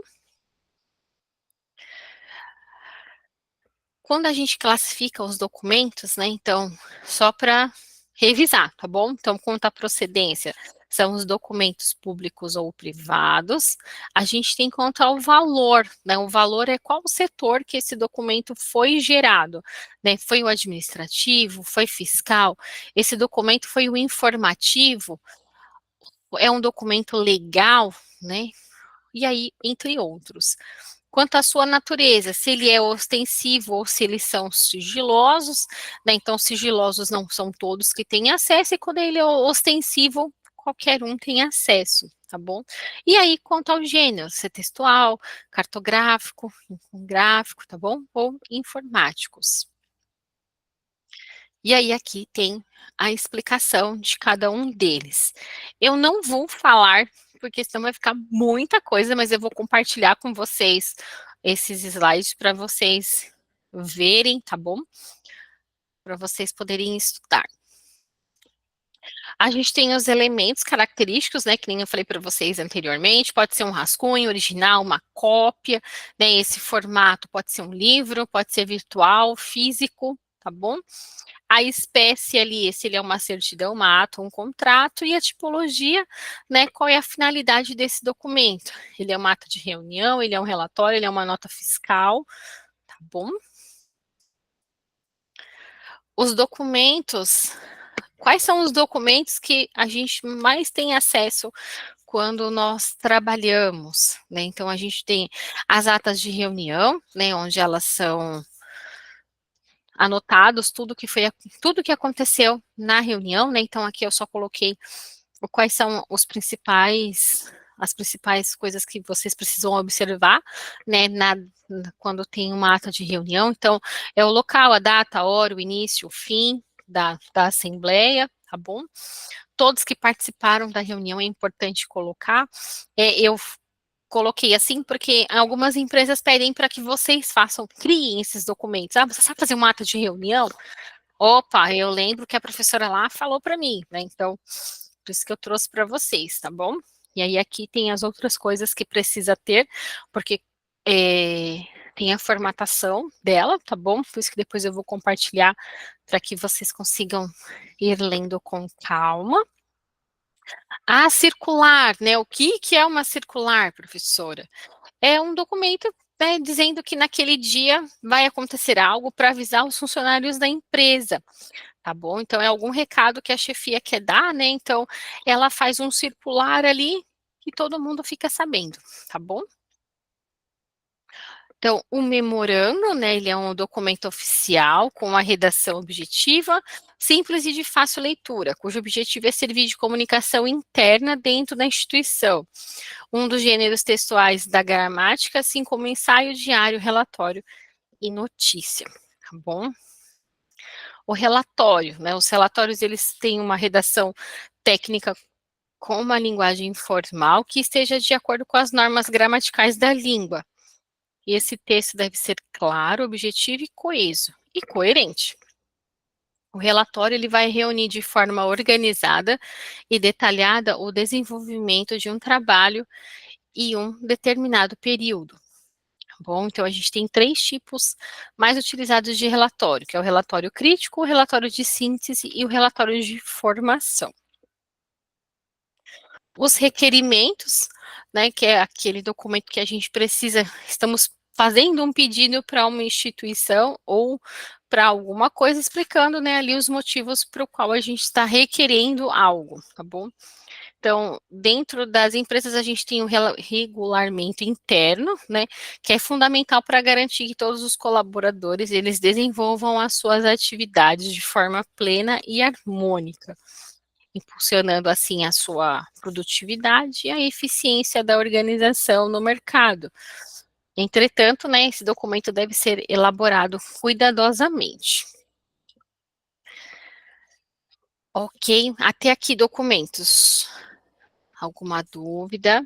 Quando a gente classifica os documentos, né, então, só para revisar, tá bom? Então, conta a procedência, são os documentos públicos ou privados, a gente tem que contar o valor, né, o valor é qual setor que esse documento foi gerado, né, foi o administrativo, foi fiscal, esse documento foi o informativo, é um documento legal, né, e aí, entre outros. Quanto à sua natureza, se ele é ostensivo ou se eles são sigilosos, né? Então, sigilosos não são todos que têm acesso, e quando ele é ostensivo, qualquer um tem acesso, tá bom? E aí, quanto ao gênero, se é textual, cartográfico, infográfico, tá bom? Ou informáticos. E aí, aqui tem a explicação de cada um deles. Eu não vou falar, porque senão vai ficar muita coisa, mas eu vou compartilhar com vocês esses slides para vocês verem, tá bom? Para vocês poderem estudar. A gente tem os elementos característicos, né, que nem eu falei para vocês anteriormente, pode ser um rascunho original, uma cópia, né, esse formato pode ser um livro, pode ser virtual, físico, tá bom? A espécie ali, se ele é uma certidão, uma ata, um contrato, e a tipologia, né, qual é a finalidade desse documento? Ele é uma ata de reunião, ele é um relatório, ele é uma nota fiscal, tá bom? Os documentos, quais são os documentos que a gente mais tem acesso quando nós trabalhamos, né? Então, a gente tem as atas de reunião, né, onde elas são anotados tudo que aconteceu na reunião, né? Então aqui eu só coloquei quais são as principais coisas que vocês precisam observar, né, quando tem uma ata de reunião. Então, é o local, a data, a hora, o início, o fim da assembleia, tá bom? Todos que participaram da reunião é importante colocar. Eu coloquei assim, porque algumas empresas pedem para que vocês criem esses documentos. Ah, você sabe fazer uma ata de reunião? Opa, eu lembro que a professora lá falou para mim, né? Então, por isso que eu trouxe para vocês, tá bom? E aí aqui tem as outras coisas que precisa ter, porque tem a formatação dela, tá bom? Por isso que depois eu vou compartilhar para que vocês consigam ir lendo com calma. A circular, né? O que é uma circular, professora? É um documento né, dizendo que naquele dia vai acontecer algo para avisar os funcionários da empresa, tá bom? Então, é algum recado que a chefia quer dar, né? Então, ela faz um circular ali e todo mundo fica sabendo, tá bom? Então, o memorando, né, ele é um documento oficial com a redação objetiva, simples e de fácil leitura, cujo objetivo é servir de comunicação interna dentro da instituição. Um dos gêneros textuais da gramática, assim como ensaio, diário, relatório e notícia, tá bom? O relatório, né, os relatórios, eles têm uma redação técnica com uma linguagem formal que esteja de acordo com as normas gramaticais da língua. E esse texto deve ser claro, objetivo e coeso, e coerente. O relatório ele vai reunir de forma organizada e detalhada o desenvolvimento de um trabalho e um determinado período. Tá bom? Então, a gente tem 3 tipos mais utilizados de relatório, que é o relatório crítico, o relatório de síntese e o relatório de formação. Os requerimentos, né, que é aquele documento que a gente precisa, estamos fazendo um pedido para uma instituição ou para alguma coisa, explicando, né, ali os motivos para o qual a gente está requerendo algo, tá bom? Então, dentro das empresas, a gente tem o regulamento interno, né, que é fundamental para garantir que todos os colaboradores, eles desenvolvam as suas atividades de forma plena e harmônica, impulsionando assim a sua produtividade e a eficiência da organização no mercado. Entretanto, né, esse documento deve ser elaborado cuidadosamente. Ok, até aqui documentos. Alguma dúvida?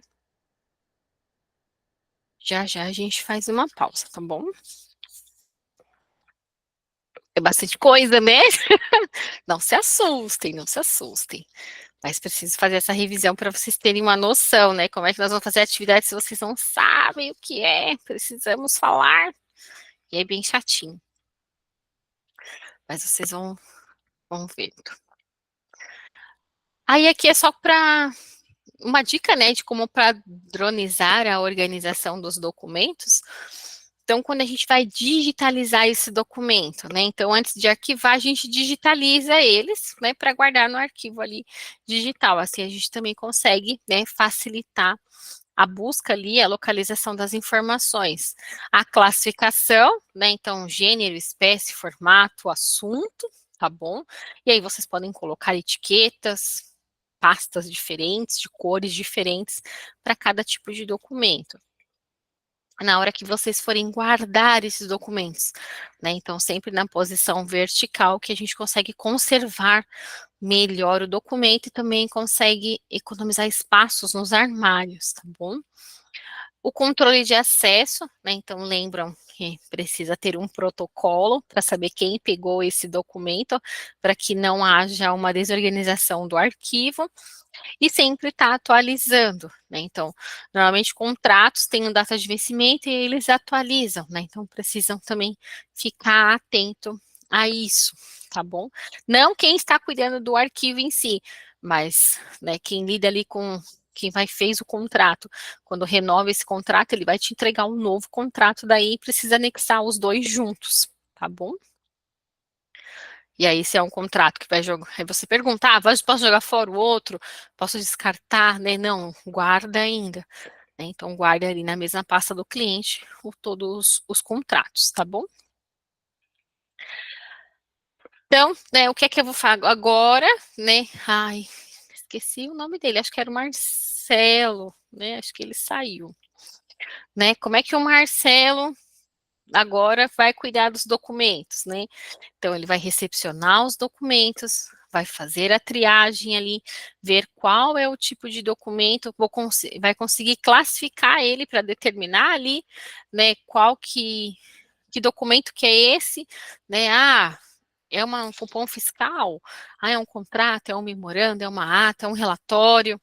Já já a gente faz uma pausa, tá bom? É bastante coisa, né? Não se assustem, não se assustem. Mas preciso fazer essa revisão para vocês terem uma noção, né? Como é que nós vamos fazer a atividade se vocês não sabem o que é? Precisamos falar. E é bem chatinho. Mas vocês vão vendo. Aí aqui é só para uma dica, né, de como padronizar a organização dos documentos. Então, quando a gente vai digitalizar esse documento, né, então antes de arquivar, a gente digitaliza eles, né, para guardar no arquivo ali digital. Assim, a gente também consegue, né, facilitar a busca ali, a localização das informações. A classificação, né, então gênero, espécie, formato, assunto, tá bom? E aí vocês podem colocar etiquetas, pastas diferentes, de cores diferentes para cada tipo de documento. Na hora que vocês forem guardar esses documentos, né? Então, sempre na posição vertical, que a gente consegue conservar melhor o documento e também consegue economizar espaços nos armários, tá bom? O controle de acesso, né? Então, lembram que precisa ter um protocolo para saber quem pegou esse documento, para que não haja uma desorganização do arquivo, e sempre está atualizando, né? Então, normalmente contratos têm uma data de vencimento e eles atualizam, né? Então, precisam também ficar atento a isso, tá bom? Não quem está cuidando do arquivo em si, mas, né, quem lida ali com quem fez o contrato. Quando renova esse contrato, ele vai te entregar um novo contrato, daí precisa anexar os 2 juntos, tá bom? E aí, se é um contrato que vai jogar, aí você pergunta, posso jogar fora o outro? Posso descartar, né? Não, guarda ainda. Né? Então, guarda ali na mesma pasta do cliente todos os contratos, tá bom? Então, né, o que é que eu vou falar agora, né? Ai, esqueci o nome dele, acho que era o Marcelo, né? Acho que ele saiu. Né? Como é que o Marcelo agora vai cuidar dos documentos, né? Então, ele vai recepcionar os documentos, vai fazer a triagem ali, ver qual é o tipo de documento, vai conseguir classificar ele para determinar ali, né, que documento que é esse, né? É um cupom fiscal, é um contrato, é um memorando, é uma ata, é um relatório.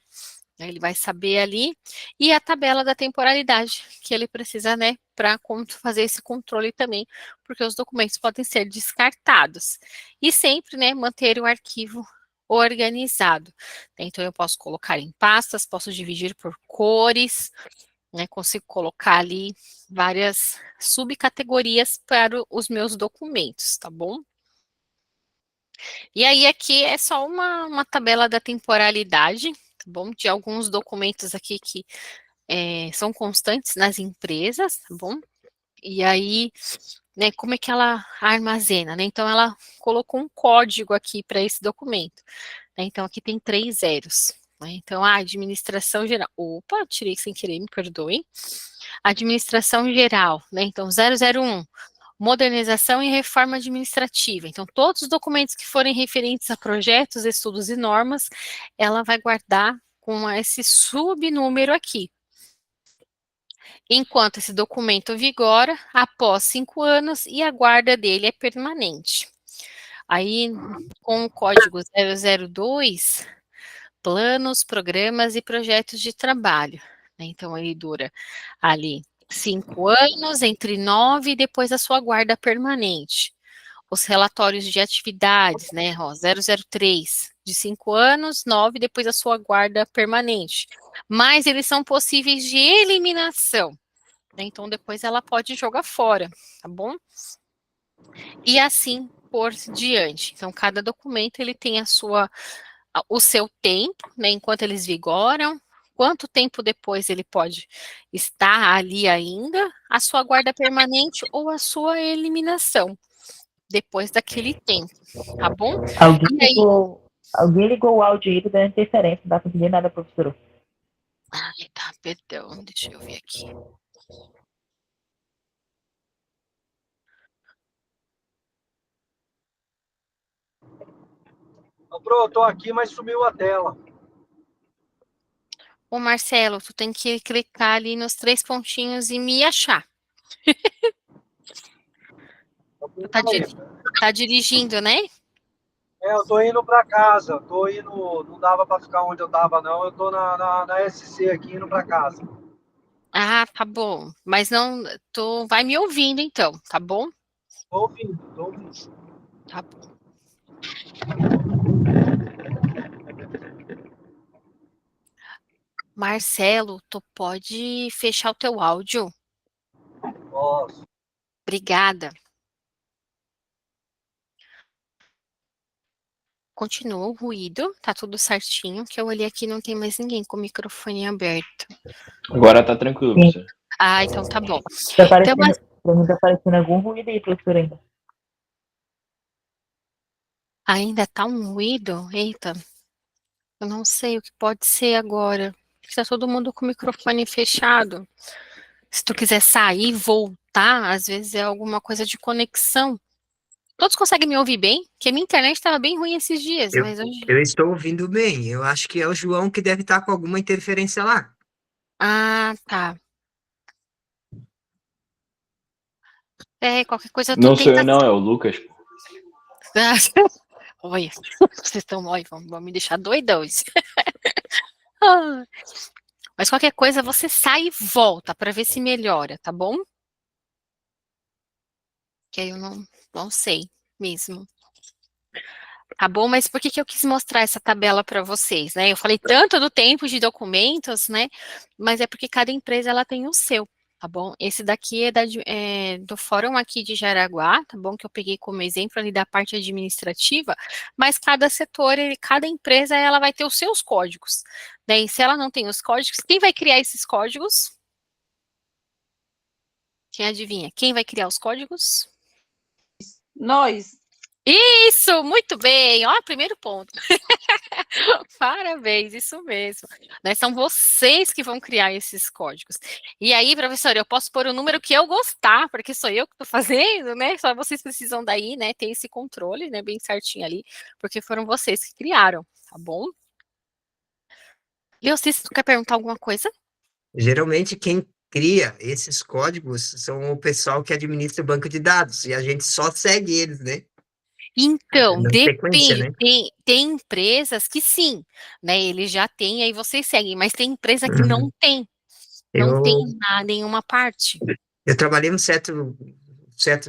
Ele vai saber ali, e a tabela da temporalidade, que ele precisa, né, para fazer esse controle também, porque os documentos podem ser descartados. E sempre, né, manter o arquivo organizado. Então, eu posso colocar em pastas, posso dividir por cores, né? Consigo colocar ali várias subcategorias para os meus documentos, tá bom? E aí aqui é só uma tabela da temporalidade, tá bom? De alguns documentos aqui que são constantes nas empresas, tá bom? E aí, né, como é que ela armazena, né? Então, ela colocou um código aqui para esse documento, né? Então, aqui tem 3 zeros, né? Então, a administração geral, opa, tirei sem querer, me perdoem. Administração geral, né? Então, 001, modernização e reforma administrativa. Então, todos os documentos que forem referentes a projetos, estudos e normas, ela vai guardar com esse subnúmero aqui. Enquanto esse documento vigora após 5 anos e a guarda dele é permanente. Aí, com o código 002, planos, programas e projetos de trabalho, né? Então, ele dura ali 5 anos, entre 9 e depois a sua guarda permanente. Os relatórios de atividades, né? Ó, 003, de 5 anos, 9, depois a sua guarda permanente. Mas eles são possíveis de eliminação, né? Então, depois ela pode jogar fora, tá bom? E assim por diante. Então, cada documento, ele tem o seu tempo, né? Enquanto eles vigoram, quanto tempo depois ele pode estar ali ainda, a sua guarda permanente ou a sua eliminação, depois daquele tempo, tá bom? E aí... Alguém ligou o áudio aí, dando interferência, não dá pra entender nada, professora. Ai, tá, perdão, deixa eu ver aqui. Pro, eu tô aqui, mas sumiu a tela. Ô, Marcelo, tu tem que clicar ali nos 3 pontinhos e me achar. Tá dirigindo, né? Eu tô indo para casa, tô indo, não dava para ficar onde eu tava não, eu tô na SC aqui indo para casa. Ah, tá bom. Mas não, tu vai me ouvindo então, tá bom? Tô ouvindo, tô ouvindo. Tá bom. Marcelo, tu pode fechar o teu áudio? Posso. Obrigada. Continua o ruído, tá tudo certinho, que eu olhei aqui não tem mais ninguém com o microfone aberto. Agora tá tranquilo, Sim. professor. Ah, então tá bom. Tá aparecendo, Então, pra mim tá aparecendo algum ruído aí, professora, ainda. ainda tá um ruído? Eita, eu não sei o que pode ser agora. Está todo mundo com o microfone fechado. Se tu quiser sair e voltar, às vezes é alguma coisa de conexão. Todos conseguem me ouvir bem? Porque a minha internet estava bem ruim esses dias, Eu, mas hoje... eu estou ouvindo bem. Eu acho que é o João que deve estar com alguma interferência lá. Ah, tá. Qualquer coisa tu Não sou tenta... eu, não, é o Lucas. Olha, vocês estão... Olha, vão me deixar doidões. Ah, mas qualquer coisa você sai e volta para ver se melhora, tá bom? Que aí eu não sei mesmo. Tá bom? Mas por que eu quis mostrar essa tabela para vocês, né? Eu falei tanto do tempo de documentos, né? Mas é porque cada empresa ela tem o seu, tá bom? Esse daqui é do fórum aqui de Jaraguá, tá bom? Que eu peguei como exemplo ali da parte administrativa, mas cada setor, cada empresa, ela vai ter os seus códigos, né? E se ela não tem os códigos, quem vai criar esses códigos? Quem adivinha? Quem vai criar os códigos? Nós. Isso, muito bem. Ó, primeiro ponto. Parabéns, isso mesmo. Né, são vocês que vão criar esses códigos. E aí, professora, eu posso pôr o número que eu gostar, porque sou eu que estou fazendo, né? Só vocês precisam daí, né, ter esse controle, né, bem certinho ali, porque foram vocês que criaram, tá bom? Leocis, tu quer perguntar alguma coisa? Geralmente, quem cria esses códigos são o pessoal que administra o banco de dados, e a gente só segue eles, né? Então, Na sequência, depende. né? Tem empresas que sim, né? Eles já têm, aí vocês seguem, mas tem empresa que Uhum. não tem Eu, nenhuma parte. eu trabalhei um certo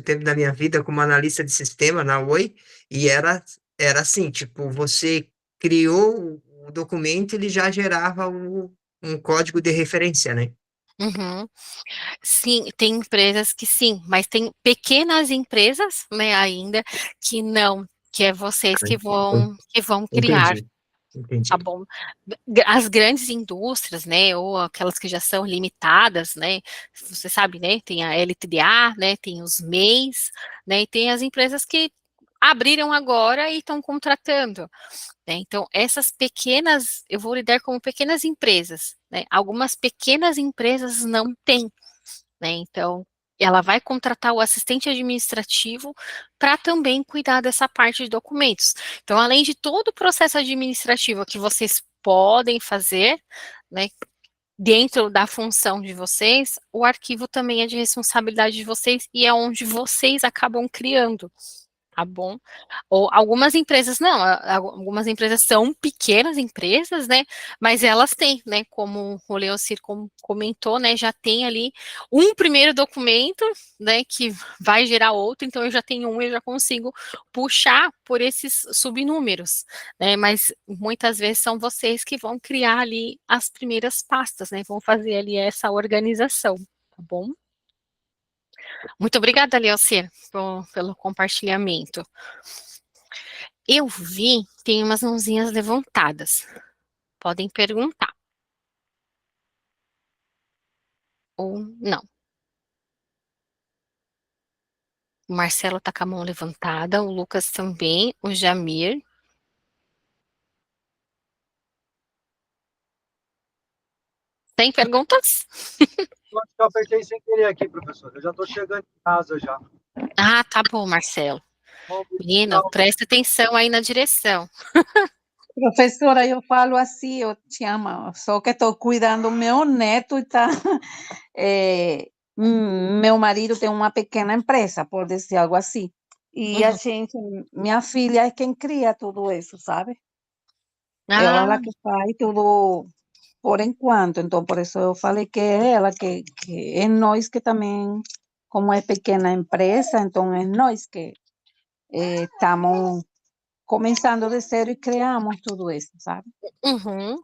tempo da minha vida como analista de sistema na Oi, e era assim, tipo, você criou o documento, ele já gerava um código de referência, né? Uhum. Sim, tem empresas que sim, mas tem pequenas empresas, né, ainda que não, que é vocês que vão criar, Entendi, entendi. tá bom? As grandes indústrias, né, ou aquelas que já são limitadas, né, você sabe, né, tem a LTDA, né, tem os MEIs, né, e tem as empresas que abriram agora e estão contratando, né, então essas pequenas, eu vou lidar como pequenas empresas, né, algumas pequenas empresas não têm, né, então ela vai contratar o assistente administrativo para também cuidar dessa parte de documentos. Então, além de todo o processo administrativo que vocês podem fazer, né, dentro da função de vocês, o arquivo também é de responsabilidade de vocês e é onde vocês acabam criando, tá bom? Ou algumas empresas não, algumas empresas são pequenas empresas, né, mas elas têm, né, como o Leocir comentou, né, já tem ali um primeiro documento, né, que vai gerar outro, então eu já tenho um, eu já consigo puxar por esses subnúmeros, né, mas muitas vezes são vocês que vão criar ali as primeiras pastas, né, vão fazer ali essa organização, tá bom? Muito obrigada, Leocir, pelo compartilhamento. Eu vi, tem umas mãozinhas levantadas. Podem perguntar. Ou não. O Marcelo tá com a mão levantada, o Lucas também, o Jamir. Tem perguntas? Eu acho que eu apertei sem querer aqui, professor. Eu já estou chegando em casa já. Ah, tá bom, Marcelo. Menino, presta atenção aí na direção. Professora, eu falo assim, eu te amo, só que estou cuidando do meu neto e tá, meu marido tem uma pequena empresa, por dizer algo assim, e a gente, minha filha é quem cria tudo isso, sabe? Ela é Ah, a que faz tudo por enquanto, então por isso eu falei que é ela, que é nós que também, como é pequena empresa, então é nós que estamos começando de zero e criamos tudo isso, sabe? uhum.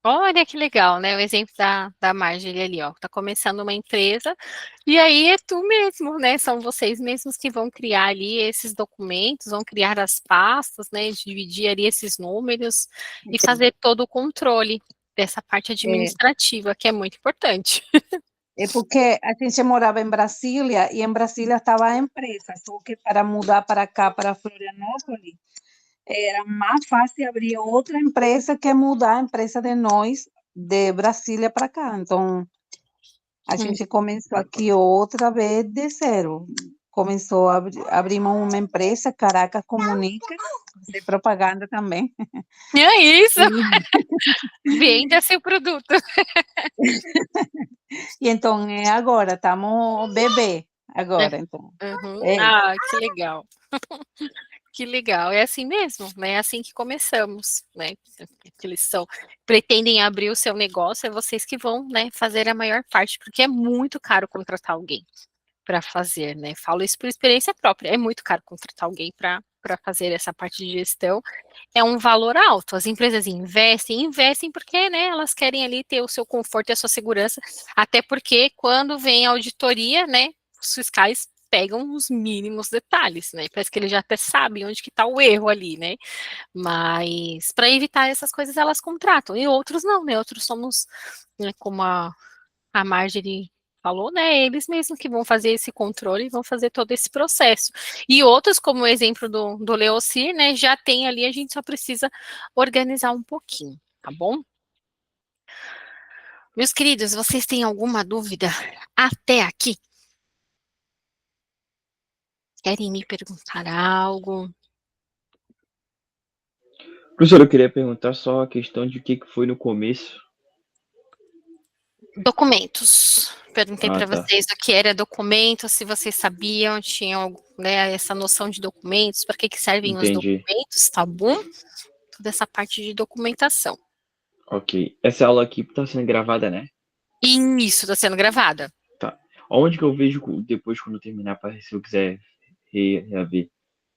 Olha que legal, né? O exemplo da Marjorie ali, ó. Tá começando uma empresa, e aí é tu mesmo, né? São vocês mesmos que vão criar ali esses documentos, vão criar as pastas, né? Dividir ali esses números e fazer todo o controle dessa parte É, administrativa, que é muito importante. é porque a gente morava em Brasília e em Brasília estava a empresa, só que para mudar para cá, para Florianópolis, era mais fácil abrir outra empresa que mudar a empresa de nós de Brasília para cá. Então, a gente começou aqui outra vez de zero. Começou a abrimos uma empresa, Caracas Comunica, fazer propaganda também. É isso, E, venda seu produto. e então, agora, estamos bebê, agora, então. Uhum. É isso. Ah, que legal. Que legal, é assim mesmo, né? É assim que começamos, né? Que eles pretendem abrir o seu negócio, é vocês que vão, né, fazer a maior parte, porque é muito caro contratar alguém para fazer, né? Falo isso por experiência própria, é muito caro contratar alguém para fazer essa parte de gestão, é um valor alto. As empresas investem porque, né, elas querem ali ter o seu conforto e a sua segurança, até porque quando vem a auditoria, né, os fiscais pegam os mínimos detalhes, né? Parece que eles já até sabem onde que está o erro ali, né? Mas para evitar essas coisas elas contratam, e outros não, né? Outros somos, né, como a Marjorie falou, né? Eles mesmos que vão fazer esse controle e vão fazer todo esse processo. E outros, como o exemplo do Leocir, né? Já tem ali, a gente só precisa organizar um pouquinho, tá bom? Meus queridos, vocês têm alguma dúvida até aqui? Querem me perguntar algo? Professor, eu queria perguntar só a questão de o que foi no começo. Documentos. Perguntei Ah, para tá. vocês o que era documento, se vocês sabiam, tinham, né, essa noção de documentos, para que servem os Entendi. documentos, tá bom? Toda essa parte de documentação. Ok. Essa aula aqui tá sendo gravada, né? E isso está sendo gravada. Tá. Onde que eu vejo depois quando terminar, para se eu quiser rever?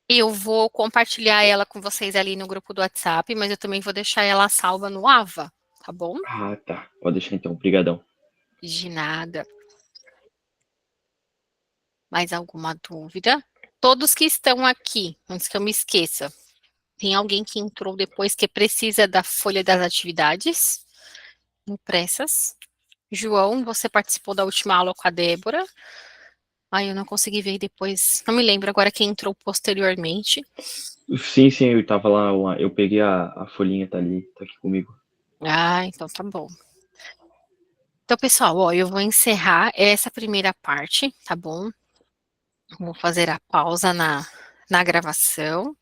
Eu vou compartilhar ela com vocês ali no grupo do WhatsApp, mas eu também vou deixar ela salva no AVA, tá bom? Ah, tá. Pode deixar então. Obrigadão. De nada. Mais alguma dúvida? Todos que estão aqui, antes que eu me esqueça, tem alguém que entrou depois que precisa da folha das atividades impressas? João, você participou da última aula com a Débora. Ai, eu não consegui ver depois. Não me lembro agora quem entrou posteriormente. Sim, eu tava lá, eu peguei a folhinha, tá ali, tá aqui comigo. Ah, então tá bom. Então, pessoal, ó, eu vou encerrar essa primeira parte, tá bom? Vou fazer a pausa na gravação.